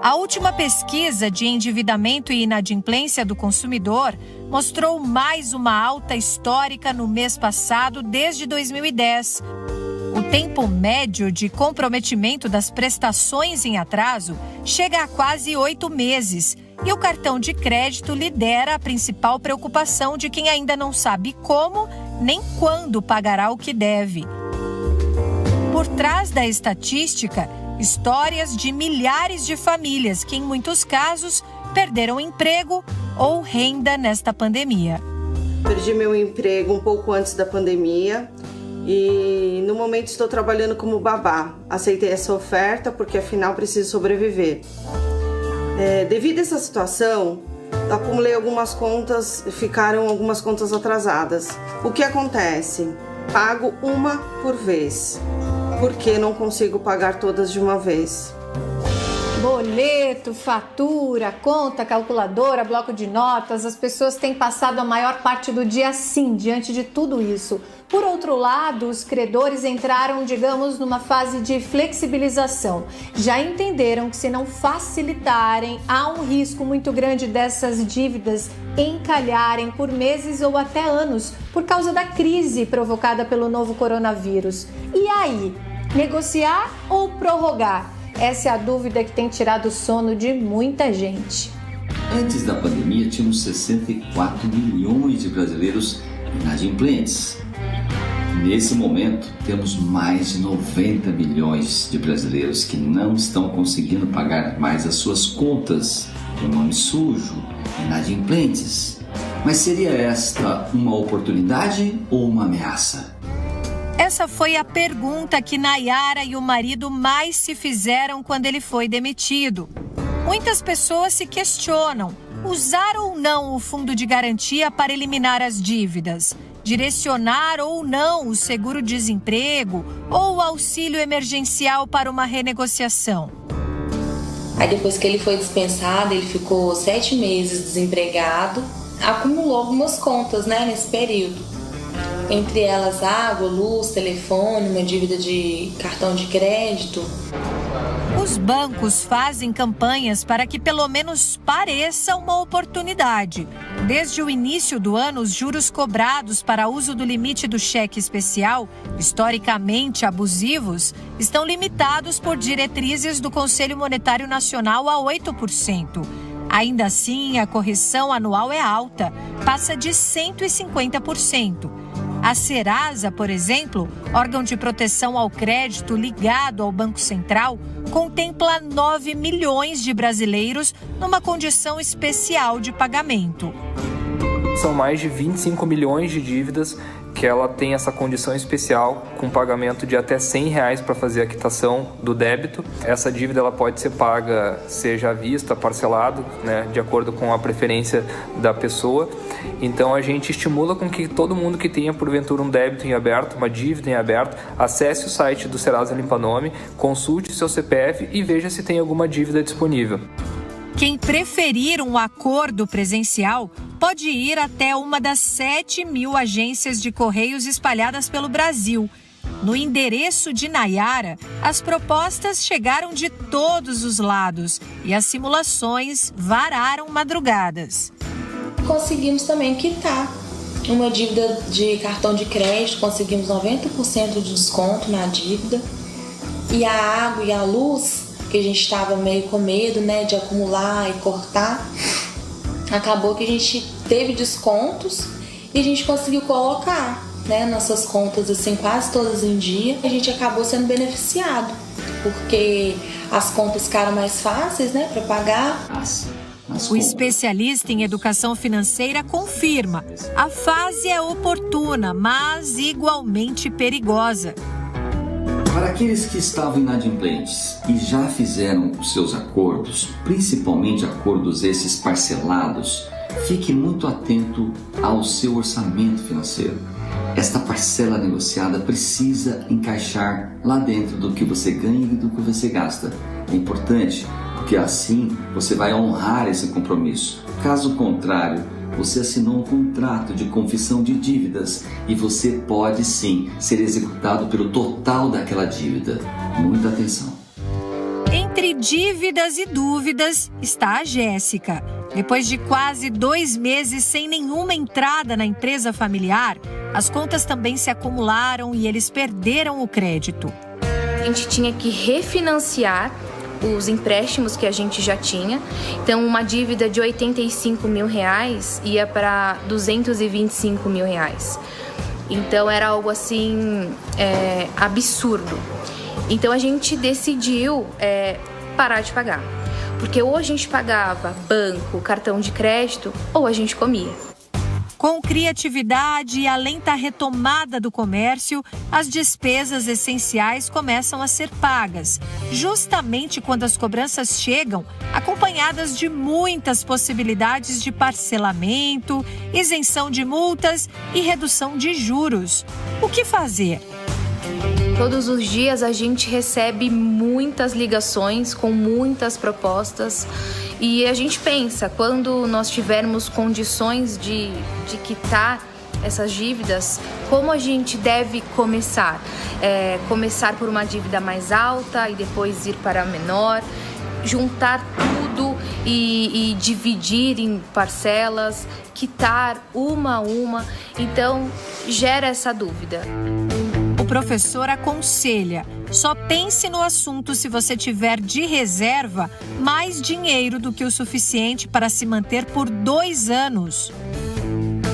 A última pesquisa de endividamento e inadimplência do consumidor mostrou mais uma alta histórica no mês passado, desde 2010. O tempo médio de comprometimento das prestações em atraso chega a quase 8 meses e o cartão de crédito lidera a principal preocupação de quem ainda não sabe como nem quando pagará o que deve. Por trás da estatística, histórias de milhares de famílias que, em muitos casos, perderam emprego ou renda nesta pandemia. Perdi meu emprego um pouco antes da pandemia e no momento estou trabalhando como babá. Aceitei essa oferta porque afinal preciso sobreviver. Devido a essa situação, acumulei algumas contas, ficaram algumas contas atrasadas. O que acontece? Pago uma por vez, porque não consigo pagar todas de uma vez. Boleto, fatura, conta, calculadora, bloco de notas, as pessoas têm passado a maior parte do dia assim, diante de tudo isso. Por outro lado, os credores entraram, digamos, numa fase de flexibilização. Já entenderam que se não facilitarem, há um risco muito grande dessas dívidas encalharem por meses ou até anos, por causa da crise provocada pelo novo coronavírus. E aí, negociar ou prorrogar? Essa é a dúvida que tem tirado o sono de muita gente. Antes da pandemia, tínhamos 64 milhões de brasileiros inadimplentes. Nesse momento, temos mais de 90 milhões de brasileiros que não estão conseguindo pagar mais as suas contas, com nome sujo, inadimplentes. Mas seria esta uma oportunidade ou uma ameaça? Essa foi a pergunta que Nayara e o marido mais se fizeram quando ele foi demitido. Muitas pessoas se questionam: usar ou não o fundo de garantia para eliminar as dívidas? Direcionar ou não o seguro-desemprego ou o auxílio emergencial para uma renegociação? Aí depois que ele foi dispensado, ele ficou 7 meses desempregado, acumulou algumas contas, nesse período. Entre elas água, luz, telefone, uma dívida de cartão de crédito. Os bancos fazem campanhas para que pelo menos pareça uma oportunidade. Desde o início do ano, os juros cobrados para uso do limite do cheque especial, historicamente abusivos, estão limitados por diretrizes do Conselho Monetário Nacional a 8%. Ainda assim, a correção anual é alta, passa de 150%. A Serasa, por exemplo, órgão de proteção ao crédito ligado ao Banco Central, contempla 9 milhões de brasileiros numa condição especial de pagamento. São mais de 25 milhões de dívidas que ela tem essa condição especial com pagamento de até R$100 para fazer a quitação do débito. Essa dívida ela pode ser paga, seja à vista, parcelado, de acordo com a preferência da pessoa. Então a gente estimula com que todo mundo que tenha porventura um débito em aberto, uma dívida em aberto, acesse o site do Serasa Limpa Nome, consulte seu CPF e veja se tem alguma dívida disponível. Quem preferir um acordo presencial pode ir até uma das 7.000 agências de correios espalhadas pelo Brasil. No endereço de Nayara, as propostas chegaram de todos os lados e as simulações vararam madrugadas. Conseguimos também quitar uma dívida de cartão de crédito, conseguimos 90% de desconto na dívida. E a água e a luz, que a gente estava meio com medo, de acumular e cortar, acabou que a gente teve descontos e a gente conseguiu colocar, nossas contas assim quase todas em dia. A gente acabou sendo beneficiado, porque as contas ficaram mais fáceis, para pagar. O especialista em educação financeira confirma: a fase é oportuna, mas igualmente perigosa. Para aqueles que estavam inadimplentes e já fizeram os seus acordos, principalmente acordos esses parcelados, fique muito atento ao seu orçamento financeiro. Esta parcela negociada precisa encaixar lá dentro do que você ganha e do que você gasta. É importante, porque assim você vai honrar esse compromisso. Caso contrário, você assinou um contrato de confissão de dívidas e você pode sim ser executado pelo total daquela dívida. Muita atenção. Entre dívidas e dúvidas está a Jéssica. Depois de quase 2 meses sem nenhuma entrada na empresa familiar, as contas também se acumularam e eles perderam o crédito. A gente tinha que refinanciar os empréstimos que a gente já tinha. Então, uma dívida de R$85 mil ia para R$225 mil. Então, era algo assim, absurdo. Então, a gente decidiu parar de pagar. Porque ou a gente pagava banco, cartão de crédito, ou a gente comia. Com criatividade e a lenta retomada do comércio, as despesas essenciais começam a ser pagas, justamente quando as cobranças chegam, acompanhadas de muitas possibilidades de parcelamento, isenção de multas e redução de juros. O que fazer? Todos os dias a gente recebe muitas ligações com muitas propostas e a gente pensa, quando nós tivermos condições de quitar essas dívidas, como a gente deve começar? Começar por uma dívida mais alta e depois ir para a menor, juntar tudo e dividir em parcelas, quitar uma a uma, então gera essa dúvida. O professor aconselha, só pense no assunto se você tiver de reserva mais dinheiro do que o suficiente para se manter por 2 anos.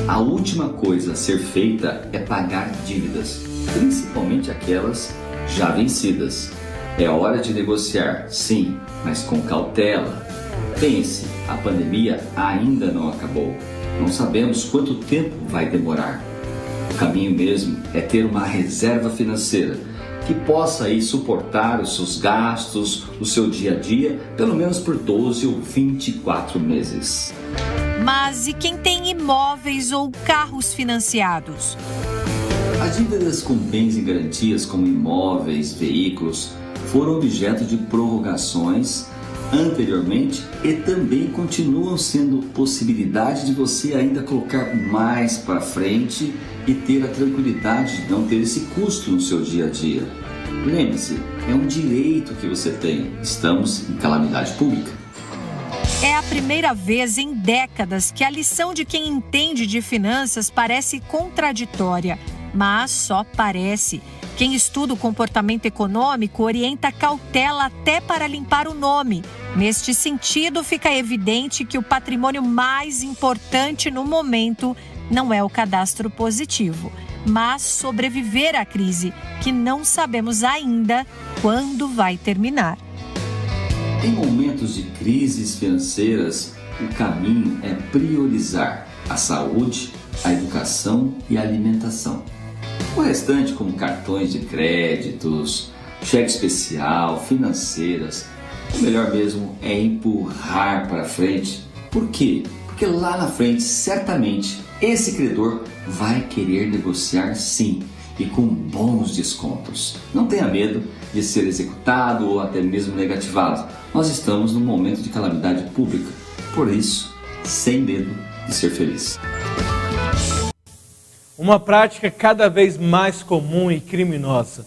A última coisa a ser feita é pagar dívidas, principalmente aquelas já vencidas. É hora de negociar, sim, mas com cautela. Pense, a pandemia ainda não acabou. Não sabemos quanto tempo vai demorar. O caminho mesmo é ter uma reserva financeira que possa aí suportar os seus gastos, o seu dia a dia, pelo menos por 12 ou 24 meses. Mas e quem tem imóveis ou carros financiados? As dívidas com bens em garantias, como imóveis, veículos, foram objeto de prorrogações anteriormente e também continuam sendo possibilidade de você ainda colocar mais para frente e ter a tranquilidade de não ter esse custo no seu dia a dia. Lembre-se, é um direito que você tem. Estamos em calamidade pública. É a primeira vez em décadas que a lição de quem entende de finanças parece contraditória, mas só parece. Quem estuda o comportamento econômico orienta cautela até para limpar o nome. Neste sentido, fica evidente que o patrimônio mais importante no momento não é o cadastro positivo, mas sobreviver à crise, que não sabemos ainda quando vai terminar. Em momentos de crises financeiras, o caminho é priorizar a saúde, a educação e a alimentação. O restante, como cartões de créditos, cheque especial, financeiras, o melhor mesmo é empurrar para frente. Por quê? Porque lá na frente, certamente, esse credor vai querer negociar sim e com bons descontos. Não tenha medo de ser executado ou até mesmo negativado. Nós estamos num momento de calamidade pública. Por isso, sem medo de ser feliz. Uma prática cada vez mais comum e criminosa.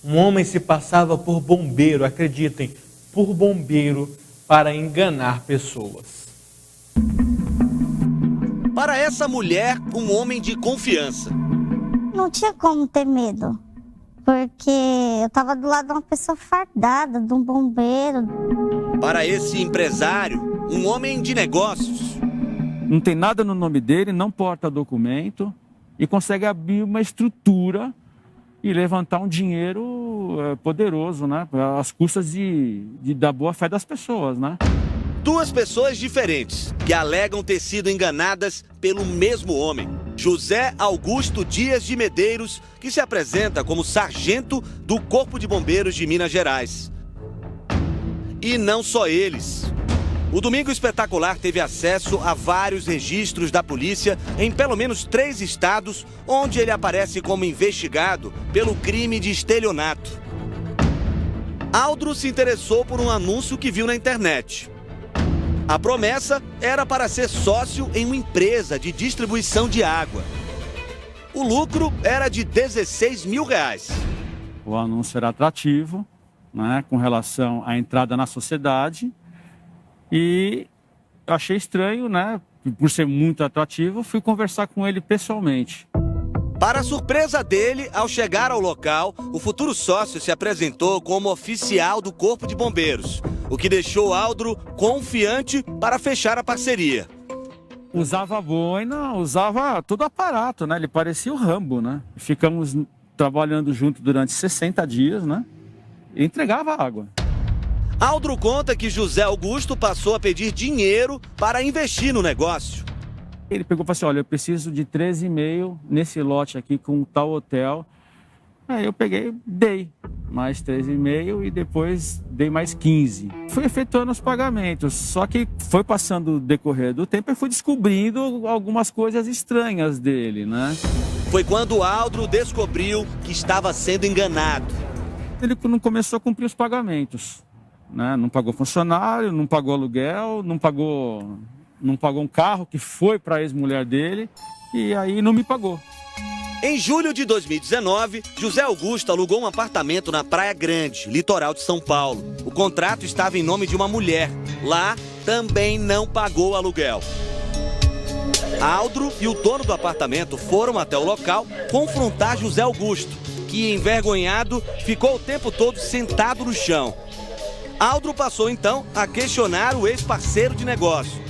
Um homem se passava por bombeiro, acreditem, por bombeiro, para enganar pessoas. Para essa mulher, um homem de confiança. Não tinha como ter medo, porque eu estava do lado de uma pessoa fardada, de um bombeiro. Para esse empresário, um homem de negócios. Não tem nada no nome dele, não porta documento e consegue abrir uma estrutura e levantar um dinheiro poderoso, né? Às custas da boa fé das pessoas, né? 2 pessoas diferentes que alegam ter sido enganadas pelo mesmo homem. José Augusto Dias de Medeiros, que se apresenta como sargento do Corpo de Bombeiros de Minas Gerais. E não só eles. O Domingo Espetacular teve acesso a vários registros da polícia em pelo menos 3 estados, onde ele aparece como investigado pelo crime de estelionato. Aldro se interessou por um anúncio que viu na internet. A promessa era para ser sócio em uma empresa de distribuição de água. O lucro era de R$16 mil. O anúncio era atrativo, né, com relação à entrada na sociedade. E eu achei estranho, né? Por ser muito atrativo, fui conversar com ele pessoalmente. Para a surpresa dele, ao chegar ao local, o futuro sócio se apresentou como oficial do Corpo de Bombeiros, o que deixou Aldro confiante para fechar a parceria. Usava boina, usava todo o aparato, né? Ele parecia o Rambo, né? Ficamos trabalhando junto durante 60 dias, né? E entregava água. Aldro conta que José Augusto passou a pedir dinheiro para investir no negócio. Ele pegou e falou assim, olha, eu preciso de 13,5 nesse lote aqui com tal hotel. Aí eu peguei, dei mais 13,5 e depois dei mais 15. Fui efetuando os pagamentos, só que foi passando o decorrer do tempo e fui descobrindo algumas coisas estranhas dele, né? Foi quando o Aldro descobriu que estava sendo enganado. Ele não começou a cumprir os pagamentos, né? Não pagou funcionário, não pagou aluguel, não pagou um carro que foi para a ex-mulher dele e aí não me pagou. Em julho de 2019, José Augusto alugou um apartamento na Praia Grande, litoral de São Paulo. O contrato estava em nome de uma mulher. Lá, também não pagou o aluguel. Aldro e o dono do apartamento foram até o local confrontar José Augusto, que, envergonhado, ficou o tempo todo sentado no chão. Aldro passou, então, a questionar o ex-parceiro de negócio.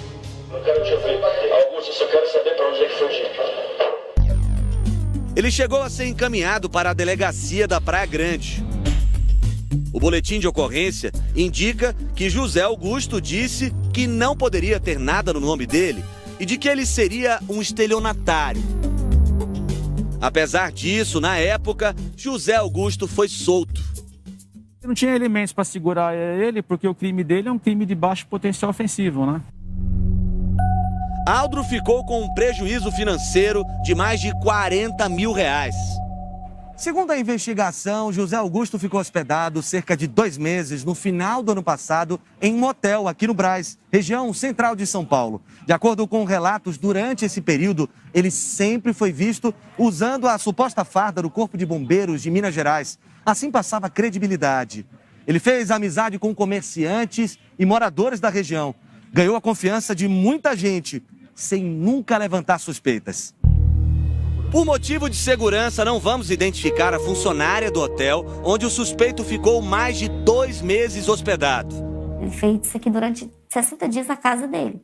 Eu quero te ouvir. Augusto, eu só quero saber para onde é que foi o dinheiro. Ele chegou a ser encaminhado para a delegacia da Praia Grande. O boletim de ocorrência indica que José Augusto disse que não poderia ter nada no nome dele e de que ele seria um estelionatário. Apesar disso, na época, José Augusto foi solto. Não tinha elementos para segurar ele, porque o crime dele é um crime de baixo potencial ofensivo, né? Aldro ficou com um prejuízo financeiro de mais de R$40 mil. Segundo a investigação, José Augusto ficou hospedado cerca de 2 meses no final do ano passado em um hotel aqui no Brás, região central de São Paulo. De acordo com relatos, durante esse período, ele sempre foi visto usando a suposta farda do Corpo de Bombeiros de Minas Gerais. Assim passava credibilidade. Ele fez amizade com comerciantes e moradores da região. Ganhou a confiança de muita gente, sem nunca levantar suspeitas. Por motivo de segurança, não vamos identificar a funcionária do hotel onde o suspeito ficou mais de 2 meses hospedado. Ele fez isso aqui durante 60 dias na casa dele.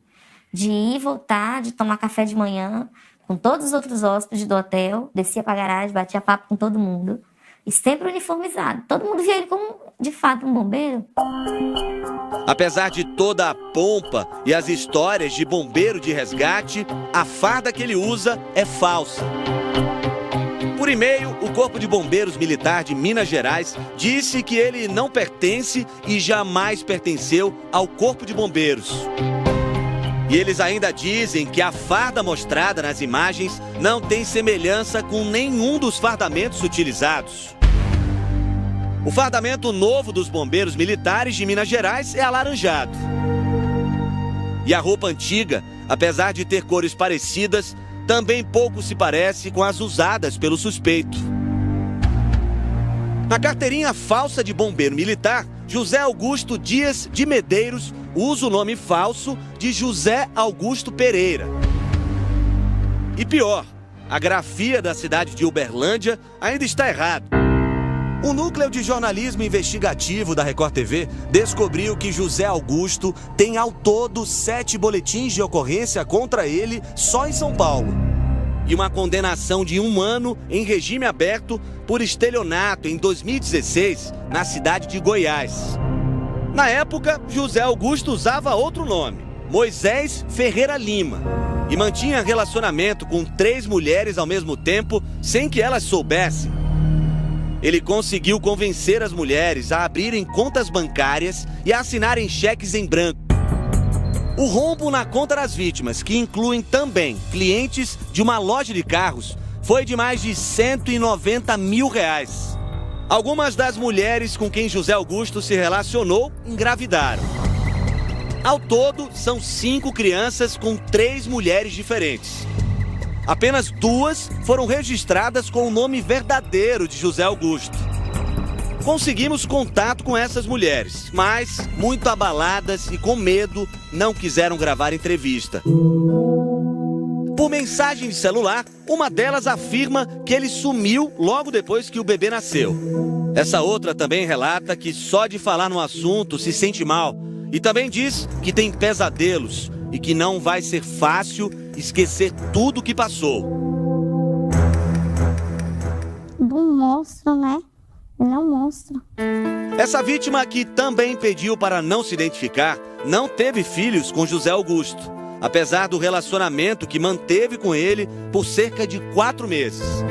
De ir e voltar, de tomar café de manhã com todos os outros hóspedes do hotel, descia pra garagem, batia papo com todo mundo. E sempre uniformizado. Todo mundo via ele como, de fato, um bombeiro. Apesar de toda a pompa e as histórias de bombeiro de resgate, a farda que ele usa é falsa. Por e-mail, o Corpo de Bombeiros Militar de Minas Gerais disse que ele não pertence e jamais pertenceu ao Corpo de Bombeiros. E eles ainda dizem que a farda mostrada nas imagens não tem semelhança com nenhum dos fardamentos utilizados. O fardamento novo dos bombeiros militares de Minas Gerais é alaranjado. E a roupa antiga, apesar de ter cores parecidas, também pouco se parece com as usadas pelo suspeito. Na carteirinha falsa de bombeiro militar, José Augusto Dias de Medeiros usa o nome falso de José Augusto Pereira. E pior, a grafia da cidade de Uberlândia ainda está errada. O Núcleo de Jornalismo Investigativo da Record TV descobriu que José Augusto tem ao todo 7 boletins de ocorrência contra ele só em São Paulo. E uma condenação de 1 ano em regime aberto por estelionato em 2016 na cidade de Goiás. Na época, José Augusto usava outro nome, Moisés Ferreira Lima, e mantinha relacionamento com 3 mulheres ao mesmo tempo sem que elas soubessem. Ele conseguiu convencer as mulheres a abrirem contas bancárias e a assinarem cheques em branco. O rombo na conta das vítimas, que incluem também clientes de uma loja de carros, foi de mais de R$190 mil. Algumas das mulheres com quem José Augusto se relacionou engravidaram. Ao todo, são 5 crianças com 3 mulheres diferentes. Apenas 2 foram registradas com o nome verdadeiro de José Augusto. Conseguimos contato com essas mulheres, mas, muito abaladas e com medo, não quiseram gravar entrevista. Por mensagem de celular, uma delas afirma que ele sumiu logo depois que o bebê nasceu. Essa outra também relata que só de falar no assunto se sente mal e também diz que tem pesadelos e que não vai ser fácil esquecer tudo o que passou. Um monstro, né? Ele é um monstro. Essa vítima, que também pediu para não se identificar, não teve filhos com José Augusto. apesar do relacionamento que manteve com ele por cerca de 4 meses.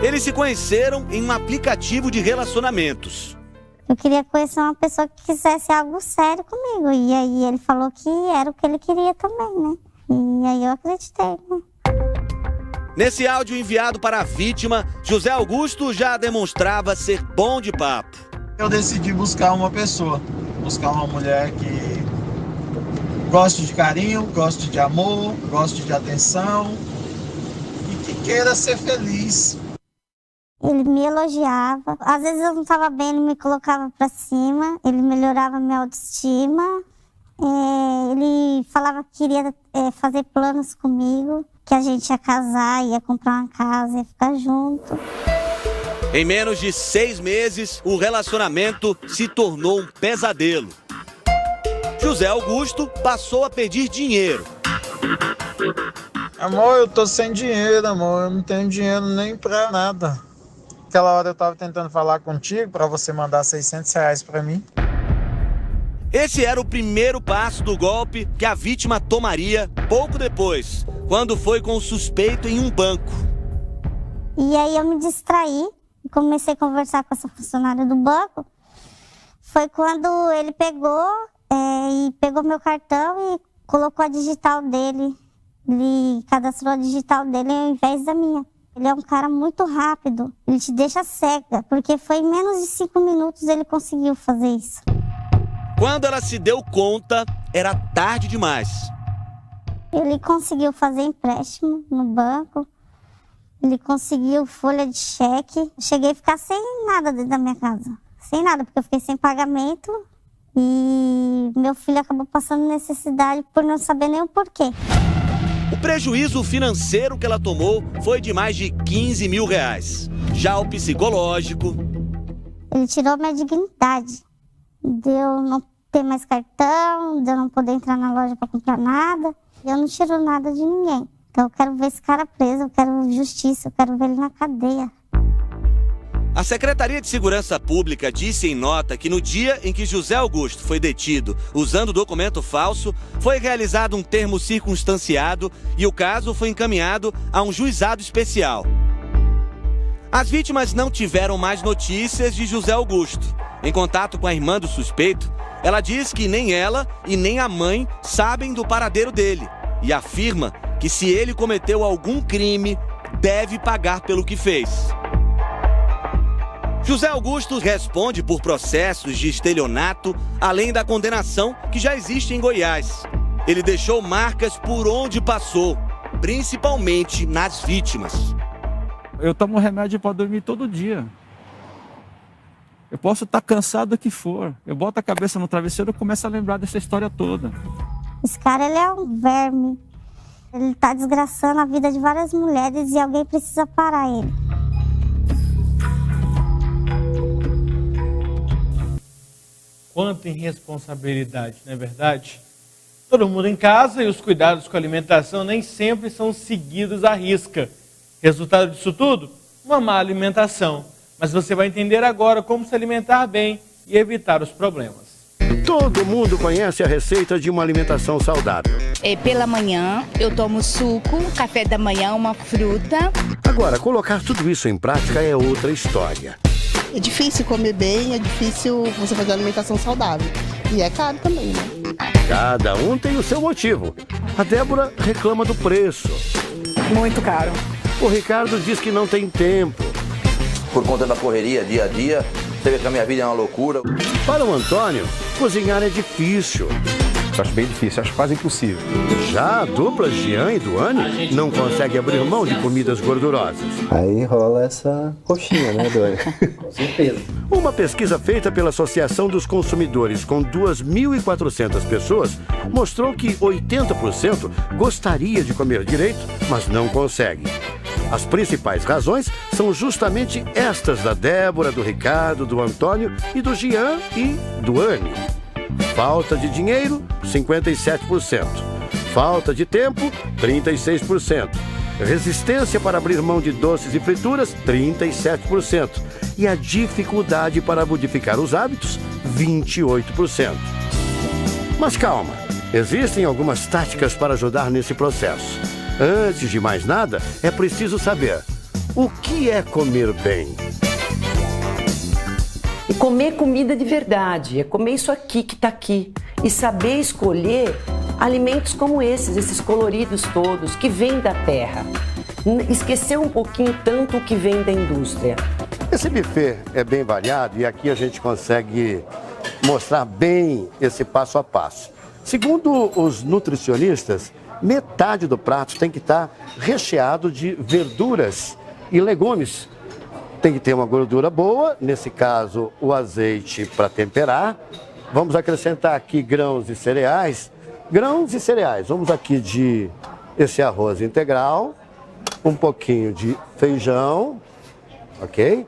Eles se conheceram em um aplicativo de relacionamentos. Eu queria conhecer uma pessoa que quisesse algo sério comigo. E aí ele falou que era o que ele queria também, né? E aí eu acreditei, né? Nesse áudio enviado para a vítima, José Augusto já demonstrava ser bom de papo. Eu decidi buscar uma pessoa, buscar uma mulher que goste de carinho, goste de amor, goste de atenção e que queira ser feliz. Ele me elogiava. Às vezes eu não estava bem, ele me colocava para cima. Ele melhorava minha autoestima. Ele falava que queria fazer planos comigo, que a gente ia casar, ia comprar uma casa, ia ficar junto. Em menos de 6 meses, o relacionamento se tornou um pesadelo. José Augusto passou a pedir dinheiro. Amor, eu tô sem dinheiro, amor. Eu não tenho dinheiro nem pra nada. Aquela hora eu tava tentando falar contigo pra você mandar R$600 pra mim. Esse era o primeiro passo do golpe que a vítima tomaria pouco depois, quando foi com o suspeito em um banco. E aí eu me distraí e comecei a conversar com essa funcionária do banco. Foi quando ele pegou meu cartão e colocou a digital dele. Ele cadastrou a digital dele ao invés da minha. Ele é um cara muito rápido, ele te deixa cega, porque foi em menos de 5 minutos ele conseguiu fazer isso. Quando ela se deu conta, era tarde demais. Ele conseguiu fazer empréstimo no banco, ele conseguiu folha de cheque. Cheguei a ficar sem nada dentro da minha casa, sem nada, porque eu fiquei sem pagamento e meu filho acabou passando necessidade por não saber nem o porquê. O prejuízo financeiro que ela tomou foi de mais de R$15 mil. Já o psicológico... Ele tirou minha dignidade. De eu não ter mais cartão, de eu não poder entrar na loja para comprar nada. Eu não tiro nada de ninguém. Então eu quero ver esse cara preso, eu quero justiça, eu quero ver ele na cadeia. A Secretaria de Segurança Pública disse em nota que no dia em que José Augusto foi detido usando documento falso, foi realizado um termo circunstanciado e o caso foi encaminhado a um juizado especial. As vítimas não tiveram mais notícias de José Augusto. Em contato com a irmã do suspeito, ela diz que nem ela e nem a mãe sabem do paradeiro dele e afirma que se ele cometeu algum crime, deve pagar pelo que fez. José Augusto responde por processos de estelionato, além da condenação que já existe em Goiás. Ele deixou marcas por onde passou, principalmente nas vítimas. Eu tomo remédio para dormir todo dia. Eu posso estar cansado do que for. Eu boto a cabeça no travesseiro e começo a lembrar dessa história toda. Esse cara, ele é um verme. Ele está desgraçando a vida de várias mulheres e alguém precisa parar ele. Quanta irresponsabilidade, não é verdade? Todo mundo em casa e os cuidados com a alimentação nem sempre são seguidos à risca. Resultado disso tudo? Uma má alimentação. Mas você vai entender agora como se alimentar bem e evitar os problemas. Todo mundo conhece a receita de uma alimentação saudável. Pela manhã eu tomo suco, café da manhã, uma fruta. Agora, colocar tudo isso em prática é outra história. É difícil comer bem, é difícil você fazer alimentação saudável. E é caro também, né? Cada um tem o seu motivo. A Débora reclama do preço. Muito caro. O Ricardo diz que não tem tempo. Por conta da correria, dia a dia, você vê que a minha vida é uma loucura. Para o Antônio, cozinhar é difícil. Eu acho bem difícil, acho quase impossível. Já a dupla Jean e Duane não consegue abrir mão de comidas gordurosas. Aí rola essa coxinha, né, Duane? Com certeza. Uma pesquisa feita pela Associação dos Consumidores com 2.400 pessoas mostrou que 80% gostaria de comer direito, mas não consegue. As principais razões são justamente estas da Débora, do Ricardo, do Antônio e do Jean e Duane. Falta de dinheiro, 57%. Falta de tempo, 36%. Resistência para abrir mão de doces e frituras, 37%. E a dificuldade para modificar os hábitos, 28%. Mas calma, Existem algumas táticas para ajudar nesse processo. Antes de mais nada, é preciso saber o que é comer bem. E comer comida de verdade, é comer isso aqui que está aqui. E saber escolher alimentos como esses coloridos todos, que vêm da terra. Esquecer um pouquinho tanto o que vem da indústria. Esse buffet é bem variado e aqui a gente consegue mostrar bem esse passo a passo. Segundo os nutricionistas, metade do prato tem que estar recheado de verduras e legumes. Tem que ter uma gordura boa, nesse caso o azeite para temperar. Vamos acrescentar aqui grãos e cereais. Grãos e cereais, vamos aqui de esse arroz integral, um pouquinho de feijão, ok?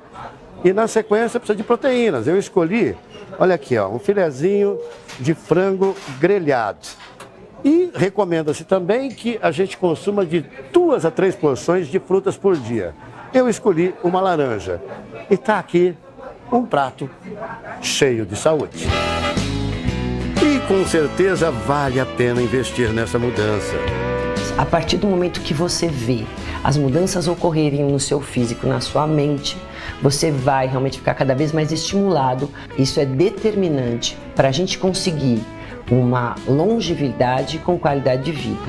E na sequência precisa de proteínas. Eu escolhi, olha aqui, ó, um filezinho de frango grelhado. E recomenda-se também que a gente consuma de 2 a 3 porções de frutas por dia. Eu escolhi uma laranja. E está aqui um prato cheio de saúde. E com certeza vale a pena investir nessa mudança. A partir do momento que você vê as mudanças ocorrerem no seu físico, na sua mente, você vai realmente ficar cada vez mais estimulado. Isso é determinante para a gente conseguir uma longevidade com qualidade de vida.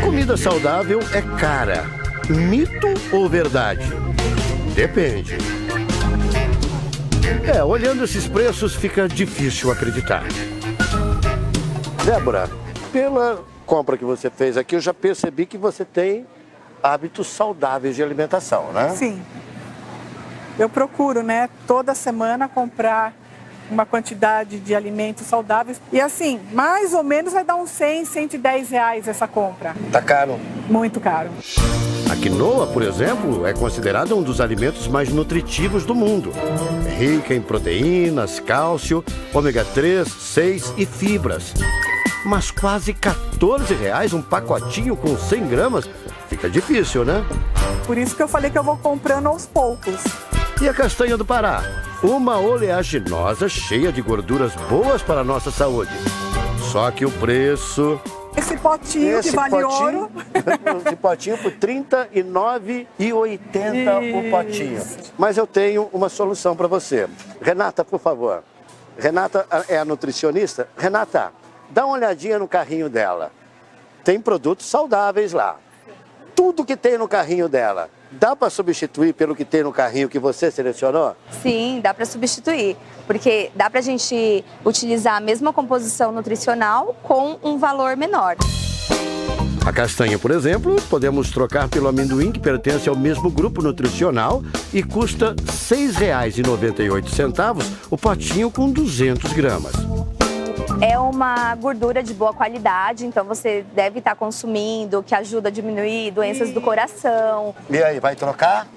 Comida saudável é cara. Mito ou verdade? Depende. Olhando esses preços fica difícil acreditar. Débora, pela compra que você fez aqui, eu já percebi que você tem hábitos saudáveis de alimentação, né? Sim. Eu procuro, né, toda semana comprar uma quantidade de alimentos saudáveis. E assim, mais ou menos vai dar uns 100, 110 reais essa compra. Tá caro? Muito caro. A quinoa, por exemplo, é considerada um dos alimentos mais nutritivos do mundo. É rica em proteínas, cálcio, ômega 3, 6 e fibras. Mas quase 14 reais um pacotinho com 100 gramas? Fica difícil, né? Por isso que eu falei que eu vou comprando aos poucos. E a castanha do Pará? Uma oleaginosa cheia de gorduras boas para a nossa saúde. Só que o preço... Esse potinho que vale ouro. Esse potinho por R$ 39,80 o potinho. Mas eu tenho uma solução para você. Renata, por favor. Renata é a nutricionista. Renata, dá uma olhadinha no carrinho dela. Tem produtos saudáveis lá. Tudo que tem no carrinho dela, dá para substituir pelo que tem no carrinho que você selecionou? Sim, dá para substituir, porque dá para a gente utilizar a mesma composição nutricional com um valor menor. A castanha, por exemplo, podemos trocar pelo amendoim, que pertence ao mesmo grupo nutricional e custa R$ 6,98 o potinho com 200 gramas. É uma gordura de boa qualidade, então você deve estar consumindo, que ajuda a diminuir doenças do coração. E aí, vai trocar?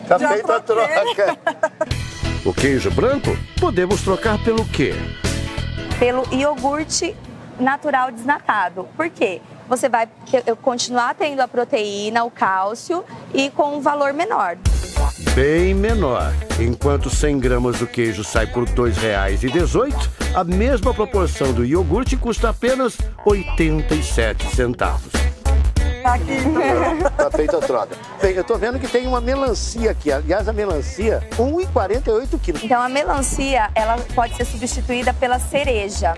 Já feita a troca. O queijo branco podemos trocar pelo quê? Pelo iogurte natural desnatado. Por quê? Você vai continuar tendo a proteína, o cálcio e com um valor menor. Bem menor. Enquanto 100 gramas do queijo sai por R$ 2,18, a mesma proporção do iogurte custa apenas 87 centavos. Aqui. Tá feita a troca. Bem, eu tô vendo que tem uma melancia aqui. Aliás, a melancia, 1,48 quilos. Então, a melancia, ela pode ser substituída pela cereja.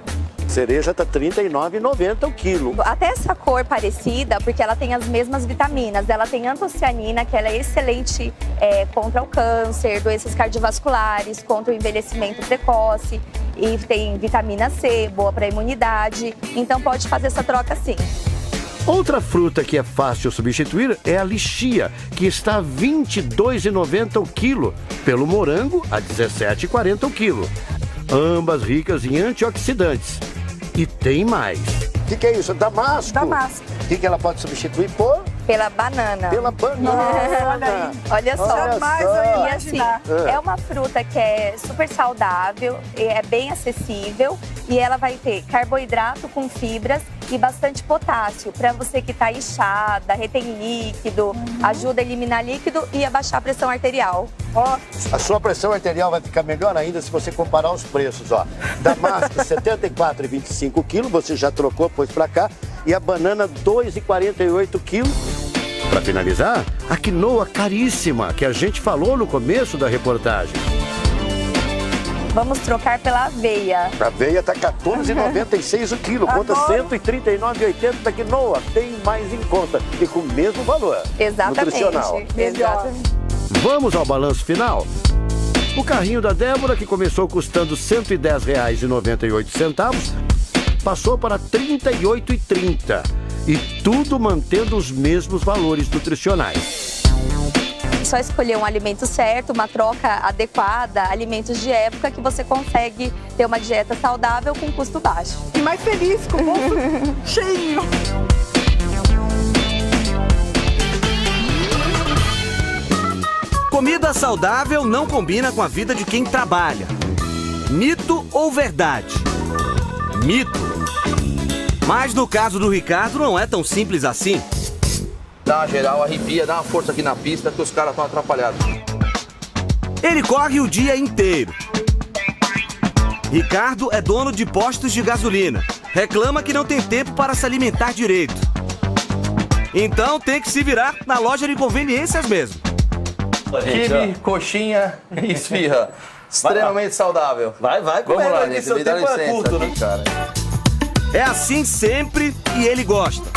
Cereja tá R$ 39,90 o quilo. Até essa cor parecida, porque ela tem as mesmas vitaminas. Ela tem antocianina, que ela é excelente contra o câncer, doenças cardiovasculares, contra o envelhecimento precoce. E tem vitamina C, boa para a imunidade. Então pode fazer essa troca sim. Outra fruta que é fácil substituir é a lichia, que está a R$ 22,90 o quilo, pelo morango a R$ 17,40 o quilo. Ambas ricas em antioxidantes. E tem mais. O que é isso? Damasco? Damasco. O que ela pode substituir por? Pela banana. Pela banana. Olha só. Jamais eu ia imaginar. E assim, é uma fruta que é super saudável, é bem acessível e ela vai ter carboidrato com fibras e bastante potássio. Para você que está inchada, retém líquido, ajuda a eliminar líquido e a baixar a pressão arterial. Ótimo. A sua pressão arterial vai ficar melhor ainda se você comparar os preços, ó. Damasco, R$ 74,25 kg, você já trocou, pôs pra cá. E a banana, R$ 2,48 kg. Para finalizar, a quinoa caríssima, que a gente falou no começo da reportagem. Vamos trocar pela aveia. A aveia tá R$ 14,96 o quilo, conta R$ 139,80 da quinoa, bem mais em conta e com o mesmo valor. Exatamente. Nutricional. Exatamente. Vamos ao balanço final? O carrinho da Débora, que começou custando R$ 110,98, passou para R$ 38,30. E tudo mantendo os mesmos valores nutricionais. Só escolher um alimento certo, uma troca adequada, alimentos de época, que você consegue ter uma dieta saudável com custo baixo. E mais feliz, com o bolso cheio. Comida saudável não combina com a vida de quem trabalha. Mito ou verdade? Mito. Mas no caso do Ricardo não é tão simples assim. Dá uma geral, arrepia, dá uma força aqui na pista que os caras estão atrapalhados. Ele corre o dia inteiro. Ricardo é dono de postos de gasolina. Reclama que não tem tempo para se alimentar direito. Então tem que se virar na loja de conveniências mesmo. Quibe, coxinha e esfirra. Extremamente saudável. Vai, Vamos lá, gente, gente. seu Me dá tempo é licença curto, aqui, né? cara. É assim sempre e ele gosta.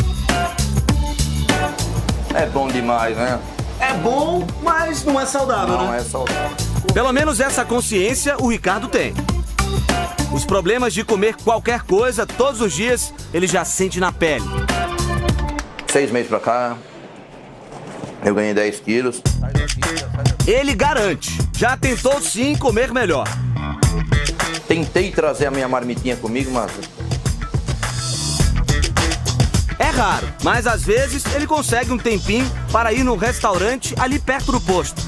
É bom demais, né? É bom, mas não é saudável, né? Não é saudável. Pelo menos essa consciência o Ricardo tem. Os problemas de comer qualquer coisa todos os dias, ele já sente na pele. 6 meses pra cá, eu ganhei 10 quilos. Ele garante, já tentou sim comer melhor. Tentei trazer a minha marmitinha comigo, mas... É raro, mas às vezes ele consegue um tempinho para ir num restaurante ali perto do posto.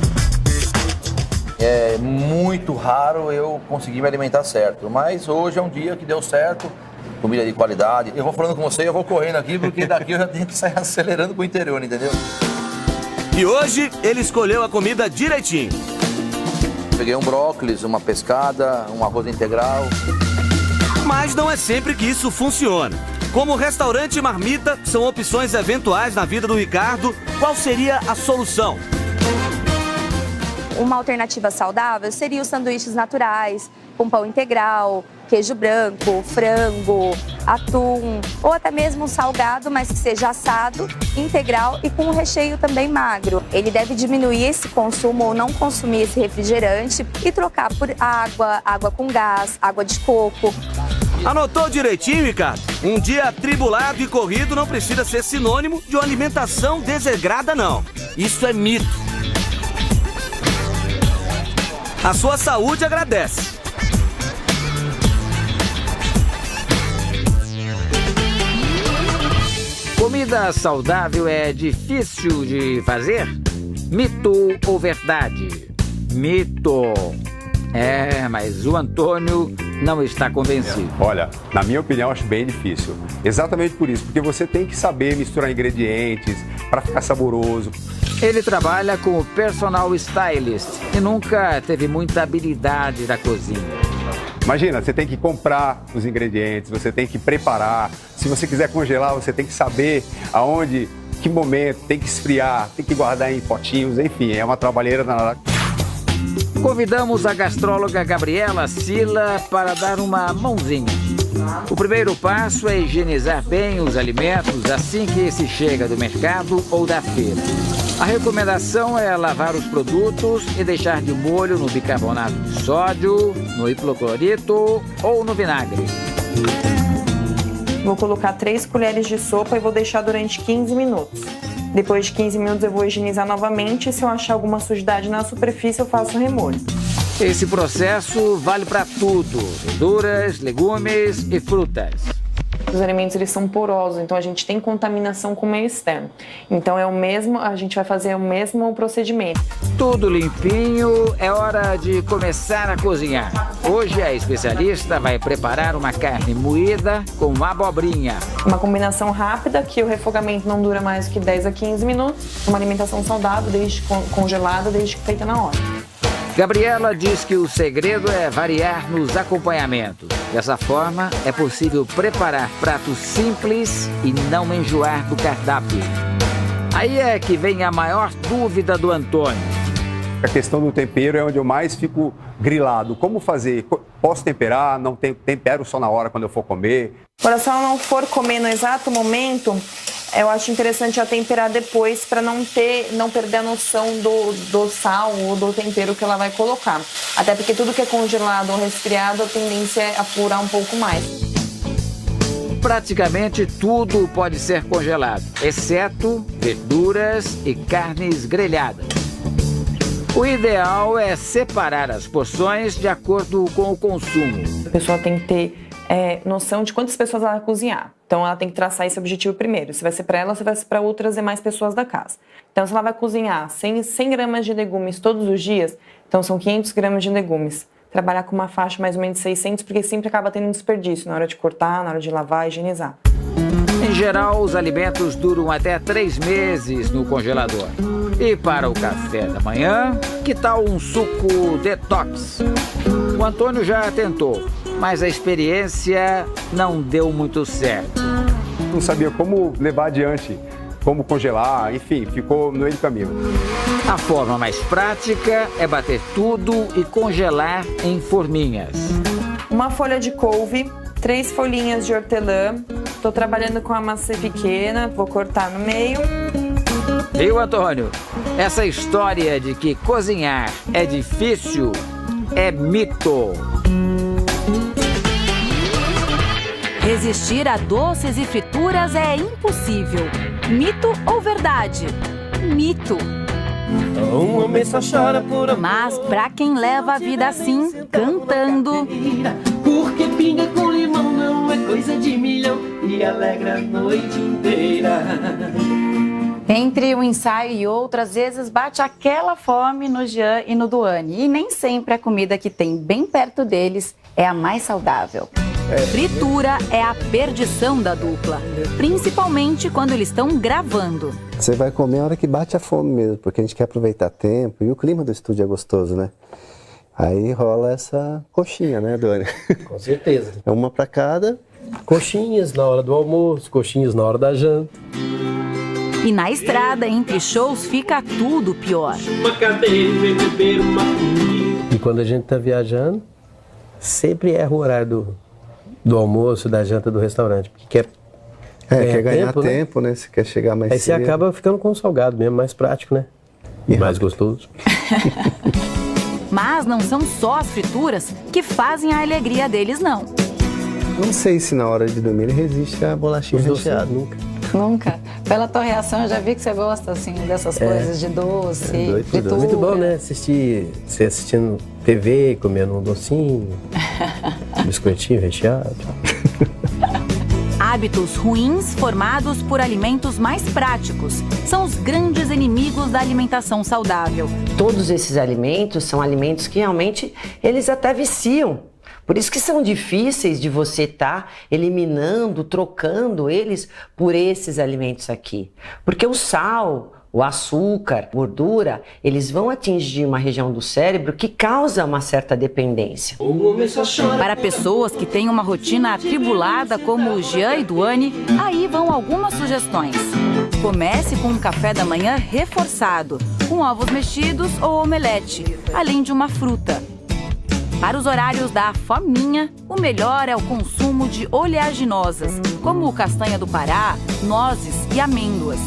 É muito raro eu conseguir me alimentar certo, mas hoje é um dia que deu certo, comida de qualidade. Eu vou falando com você e eu vou correndo aqui, porque daqui eu já tenho que sair acelerando pro interior, entendeu? E hoje ele escolheu a comida direitinho. Peguei um brócolis, uma pescada, um arroz integral. Mas não é sempre que isso funciona. Como restaurante e marmita são opções eventuais na vida do Ricardo, qual seria a solução? Uma alternativa saudável seria os sanduíches naturais, com pão integral, queijo branco, frango, atum, ou até mesmo um salgado, mas que seja assado, integral e com um recheio também magro. Ele deve diminuir esse consumo ou não consumir esse refrigerante e trocar por água com gás, água de coco. Anotou direitinho, Ricardo? Um dia atribulado e corrido não precisa ser sinônimo de uma alimentação desregrada, não. Isso é mito. A sua saúde agradece. Comida saudável é difícil de fazer? Mito ou verdade? Mito. Mas o Antônio não está convencido. Olha, na minha opinião, acho bem difícil. Exatamente por isso, porque você tem que saber misturar ingredientes para ficar saboroso. Ele trabalha como personal stylist e nunca teve muita habilidade da cozinha. Imagina, você tem que comprar os ingredientes, você tem que preparar. Se você quiser congelar, você tem que saber aonde, que momento, tem que esfriar, tem que guardar em potinhos, enfim, é uma trabalheira danada. Convidamos a gastróloga Gabriela Sila para dar uma mãozinha. O primeiro passo é higienizar bem os alimentos assim que se chega do mercado ou da feira. A recomendação é lavar os produtos e deixar de molho no bicarbonato de sódio, no hipoclorito ou no vinagre. Vou colocar 3 colheres de sopa e vou deixar durante 15 minutos. Depois de 15 minutos eu vou higienizar novamente e se eu achar alguma sujidade na superfície eu faço o remolho. Esse processo vale para tudo, verduras, legumes e frutas. Os alimentos eles são porosos, então a gente tem contaminação com o meio externo. Então a gente vai fazer o mesmo procedimento. Tudo limpinho, é hora de começar a cozinhar. Hoje a especialista vai preparar uma carne moída com abobrinha. Uma combinação rápida, que o refogamento não dura mais do que 10 a 15 minutos. Uma alimentação saudável, desde congelada, desde que feita na hora. Gabriela diz que o segredo é variar nos acompanhamentos. Dessa forma, é possível preparar pratos simples e não enjoar do cardápio. Aí é que vem a maior dúvida do Antônio. A questão do tempero é onde eu mais fico grilado. Como fazer? Posso temperar? Não tempero só na hora quando eu for comer? Agora, se ela não for comer no exato momento, eu acho interessante ela temperar depois para não perder a noção do sal ou do tempero que ela vai colocar. Até porque tudo que é congelado ou resfriado, a tendência é apurar um pouco mais. Praticamente tudo pode ser congelado, exceto verduras e carnes grelhadas. O ideal é separar as porções de acordo com o consumo. A pessoa tem que ter noção de quantas pessoas ela vai cozinhar. Então ela tem que traçar esse objetivo primeiro. Se vai ser para ela, se vai ser para outras demais pessoas da casa. Então se ela vai cozinhar 100 gramas de legumes todos os dias, então são 500 gramas de legumes. Trabalhar com uma faixa mais ou menos de 600, porque sempre acaba tendo um desperdício na hora de cortar, na hora de lavar e higienizar. Em geral, os alimentos duram até 3 meses no congelador. E para o café da manhã, que tal um suco detox? O Antônio já tentou, mas a experiência não deu muito certo. Não sabia como levar adiante, como congelar, enfim, ficou no meio do caminho. A forma mais prática é bater tudo e congelar em forminhas. Uma folha de couve, 3 folhinhas de hortelã. Estou trabalhando com a massa pequena, vou cortar no meio. Viu, Antônio? Essa história de que cozinhar é difícil é mito. Resistir a doces e frituras é impossível. Mito ou verdade? Mito. Um homem só chora por amor. Mas pra quem leva a vida assim, cantando. Porque pinga com limão não é coisa de milhão e alegra a noite inteira. Entre um ensaio e outro, às vezes bate aquela fome no Jean e no Duane. E nem sempre a comida que tem bem perto deles é a mais saudável. Fritura é a perdição da dupla, principalmente quando eles estão gravando. Você vai comer a hora que bate a fome mesmo, porque a gente quer aproveitar tempo e o clima do estúdio é gostoso, né? Aí rola essa coxinha, né, Duane? Com certeza. É uma para cada. Coxinhas na hora do almoço, coxinhas na hora da janta. E na estrada, entre shows, fica tudo pior. Uma cadeira, beber uma comida. E quando a gente tá viajando, sempre erra o horário do almoço, da janta do restaurante, porque quer ganhar tempo, né? Você quer chegar mais cedo. Aí você acaba ficando com o salgado mesmo, mais prático, né? E mais gostoso. Mas não são só as frituras que fazem a alegria deles, não. Não sei se na hora de dormir ele resiste a bolachinha recheada. Nunca. Pela tua reação, eu já vi que você gosta, assim, dessas coisas de doce, fritura. Muito bom, né? Você assistindo TV, comendo um docinho, biscoitinho recheado. Hábitos ruins formados por alimentos mais práticos são os grandes inimigos da alimentação saudável. Todos esses alimentos são alimentos que realmente eles até viciam. Por isso que são difíceis de você estar eliminando, trocando eles por esses alimentos aqui. Porque o sal, o açúcar, a gordura, eles vão atingir uma região do cérebro que causa uma certa dependência. Para pessoas que têm uma rotina atribulada como o Jean e Duane, aí vão algumas sugestões. Comece com um café da manhã reforçado, com ovos mexidos ou omelete, além de uma fruta. Para os horários da fominha, o melhor é o consumo de oleaginosas, como castanha do Pará, nozes e amêndoas.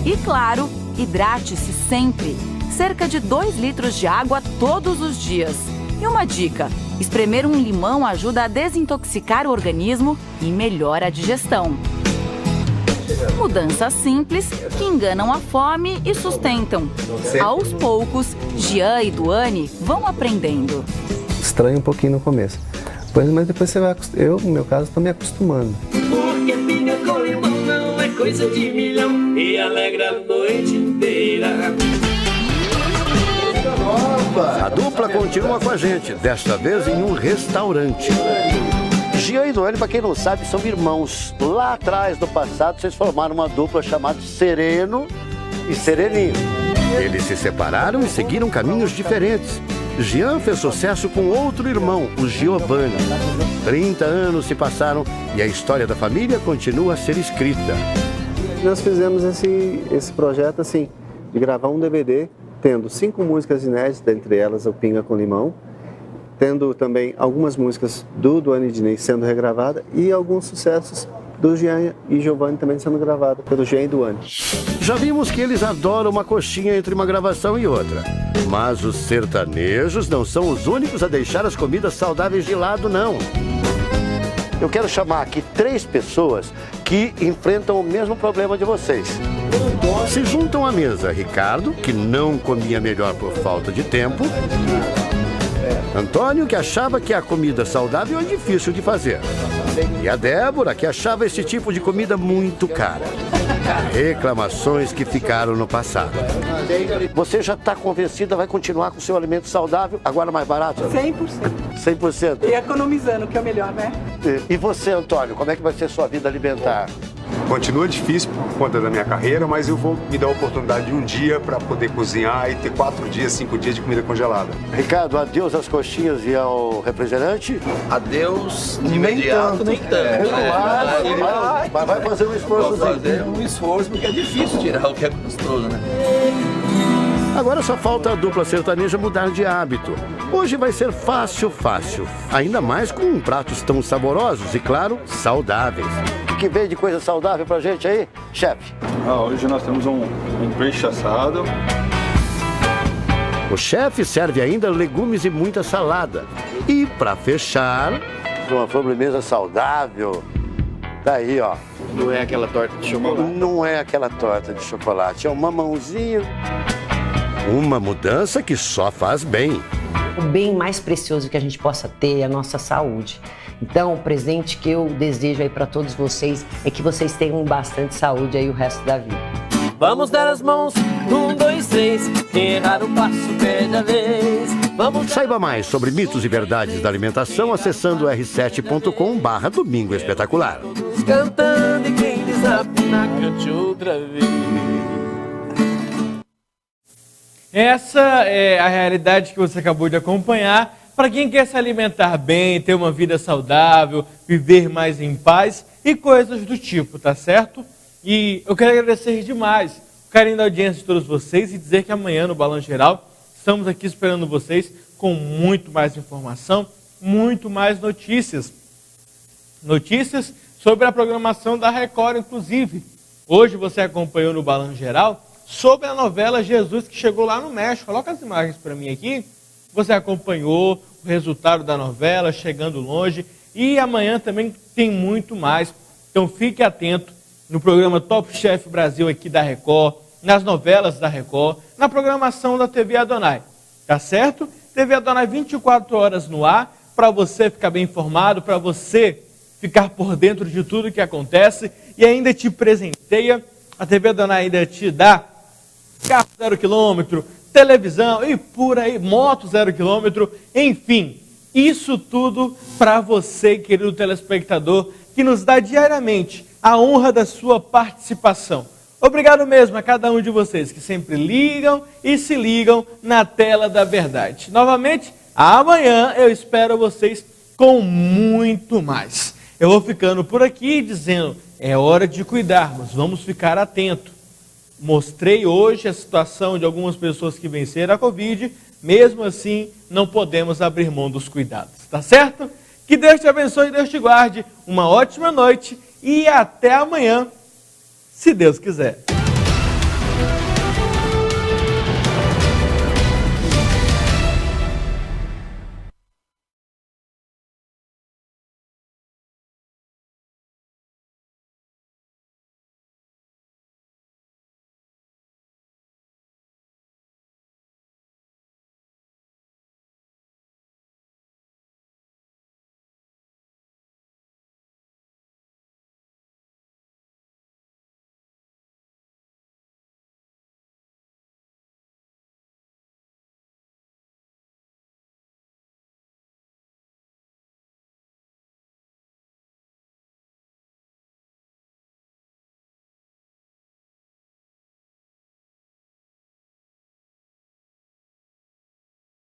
E claro, hidrate-se sempre. Cerca de 2 litros de água todos os dias. E uma dica, espremer um limão ajuda a desintoxicar o organismo e melhora a digestão. Mudanças simples que enganam a fome e sustentam. Aos poucos, Jean e Duane vão aprendendo. Estranha um pouquinho no começo, mas depois você vai... Eu, no meu caso, estou me acostumando. Porque pinga com limão não é coisa de milhão e alegra a noite inteira. A dupla continua com a gente, desta vez em um restaurante. Jean e Duane, para quem não sabe, são irmãos. Lá atrás, no passado, vocês formaram uma dupla chamada Sereno e Sereninho. Eles se separaram e seguiram caminhos diferentes. Jean fez sucesso com outro irmão, o Giovanni. 30 anos se passaram e a história da família continua a ser escrita. Nós fizemos esse projeto assim, de gravar um DVD, tendo 5 músicas inéditas, dentre elas o Pinga com Limão, tendo também algumas músicas do Duane e Dinei sendo regravadas e alguns sucessos do Jean e Giovanni também sendo gravados pelo Jean e Duane. Já vimos que eles adoram uma coxinha entre uma gravação e outra. Mas os sertanejos não são os únicos a deixar as comidas saudáveis de lado, não. Eu quero chamar aqui 3 pessoas que enfrentam o mesmo problema de vocês. Se juntam à mesa Ricardo, que não comia melhor por falta de tempo. Antônio, que achava que a comida saudável é difícil de fazer. E a Débora, que achava esse tipo de comida muito cara. Reclamações que ficaram no passado. Você já está convencida, vai continuar com o seu alimento saudável, agora mais barato? 100%. 100%? E economizando, que é o melhor, né? E você, Antônio, como é que vai ser sua vida alimentar? Continua difícil por conta da minha carreira, mas eu vou me dar a oportunidade de um dia para poder cozinhar e ter 4 dias, 5 dias de comida congelada. Ricardo, adeus às coxinhas e ao refrigerante? Adeus, de imediato, nem tanto. Mas vai fazer um esforço. Vou fazer um esforço, porque é difícil tirar o que é gostoso, né? Agora só falta a dupla sertaneja mudar de hábito. Hoje vai ser fácil. Ainda mais com pratos tão saborosos e, claro, saudáveis. O que vem de coisa saudável pra gente aí, chefe? Hoje nós temos um peixe assado. O chefe serve ainda legumes e muita salada. E pra fechar, uma sobremesa saudável. Daí, ó. Não é aquela torta de chocolate. Não é aquela torta de chocolate. É um mamãozinho. Uma mudança que só faz bem. O bem mais precioso que a gente possa ter é a nossa saúde. Então, o presente que eu desejo aí para todos vocês é que vocês tenham bastante saúde aí o resto da vida. Vamos dar as mãos, 1, 2, 3, quem errar o passo perde a vez. Saiba mais sobre mitos e verdades da alimentação acessando r7.com/Domingo Espetacular. Cantando e quem desafina cante outra vez. Essa é a realidade que você acabou de acompanhar. Para quem quer se alimentar bem, ter uma vida saudável, viver mais em paz e coisas do tipo, tá certo? E eu quero agradecer demais o carinho da audiência de todos vocês e dizer que amanhã no Balanço Geral estamos aqui esperando vocês com muito mais informação, muito mais notícias. Notícias sobre a programação da Record, inclusive. Hoje você acompanhou no Balanço Geral sobre a novela Jesus, que chegou lá no México. Coloca as imagens para mim aqui. Você acompanhou o resultado da novela, chegando longe. E amanhã também tem muito mais. Então fique atento no programa Top Chef Brasil aqui da Record, nas novelas da Record, na programação da TV Adonai. Tá certo? TV Adonai 24 horas no ar, para você ficar bem informado, para você ficar por dentro de tudo que acontece e ainda te presenteia. A TV Adonai ainda te dá carro 0 km, televisão e por aí, moto 0 km, enfim, isso tudo para você, querido telespectador, que nos dá diariamente a honra da sua participação. Obrigado mesmo a cada um de vocês que sempre ligam e se ligam na tela da verdade. Novamente, amanhã eu espero vocês com muito mais. Eu vou ficando por aqui dizendo, é hora de cuidarmos, vamos ficar atentos. Mostrei hoje a situação de algumas pessoas que venceram a Covid, mesmo assim não podemos abrir mão dos cuidados, tá certo? Que Deus te abençoe e Deus te guarde, uma ótima noite e até amanhã, se Deus quiser.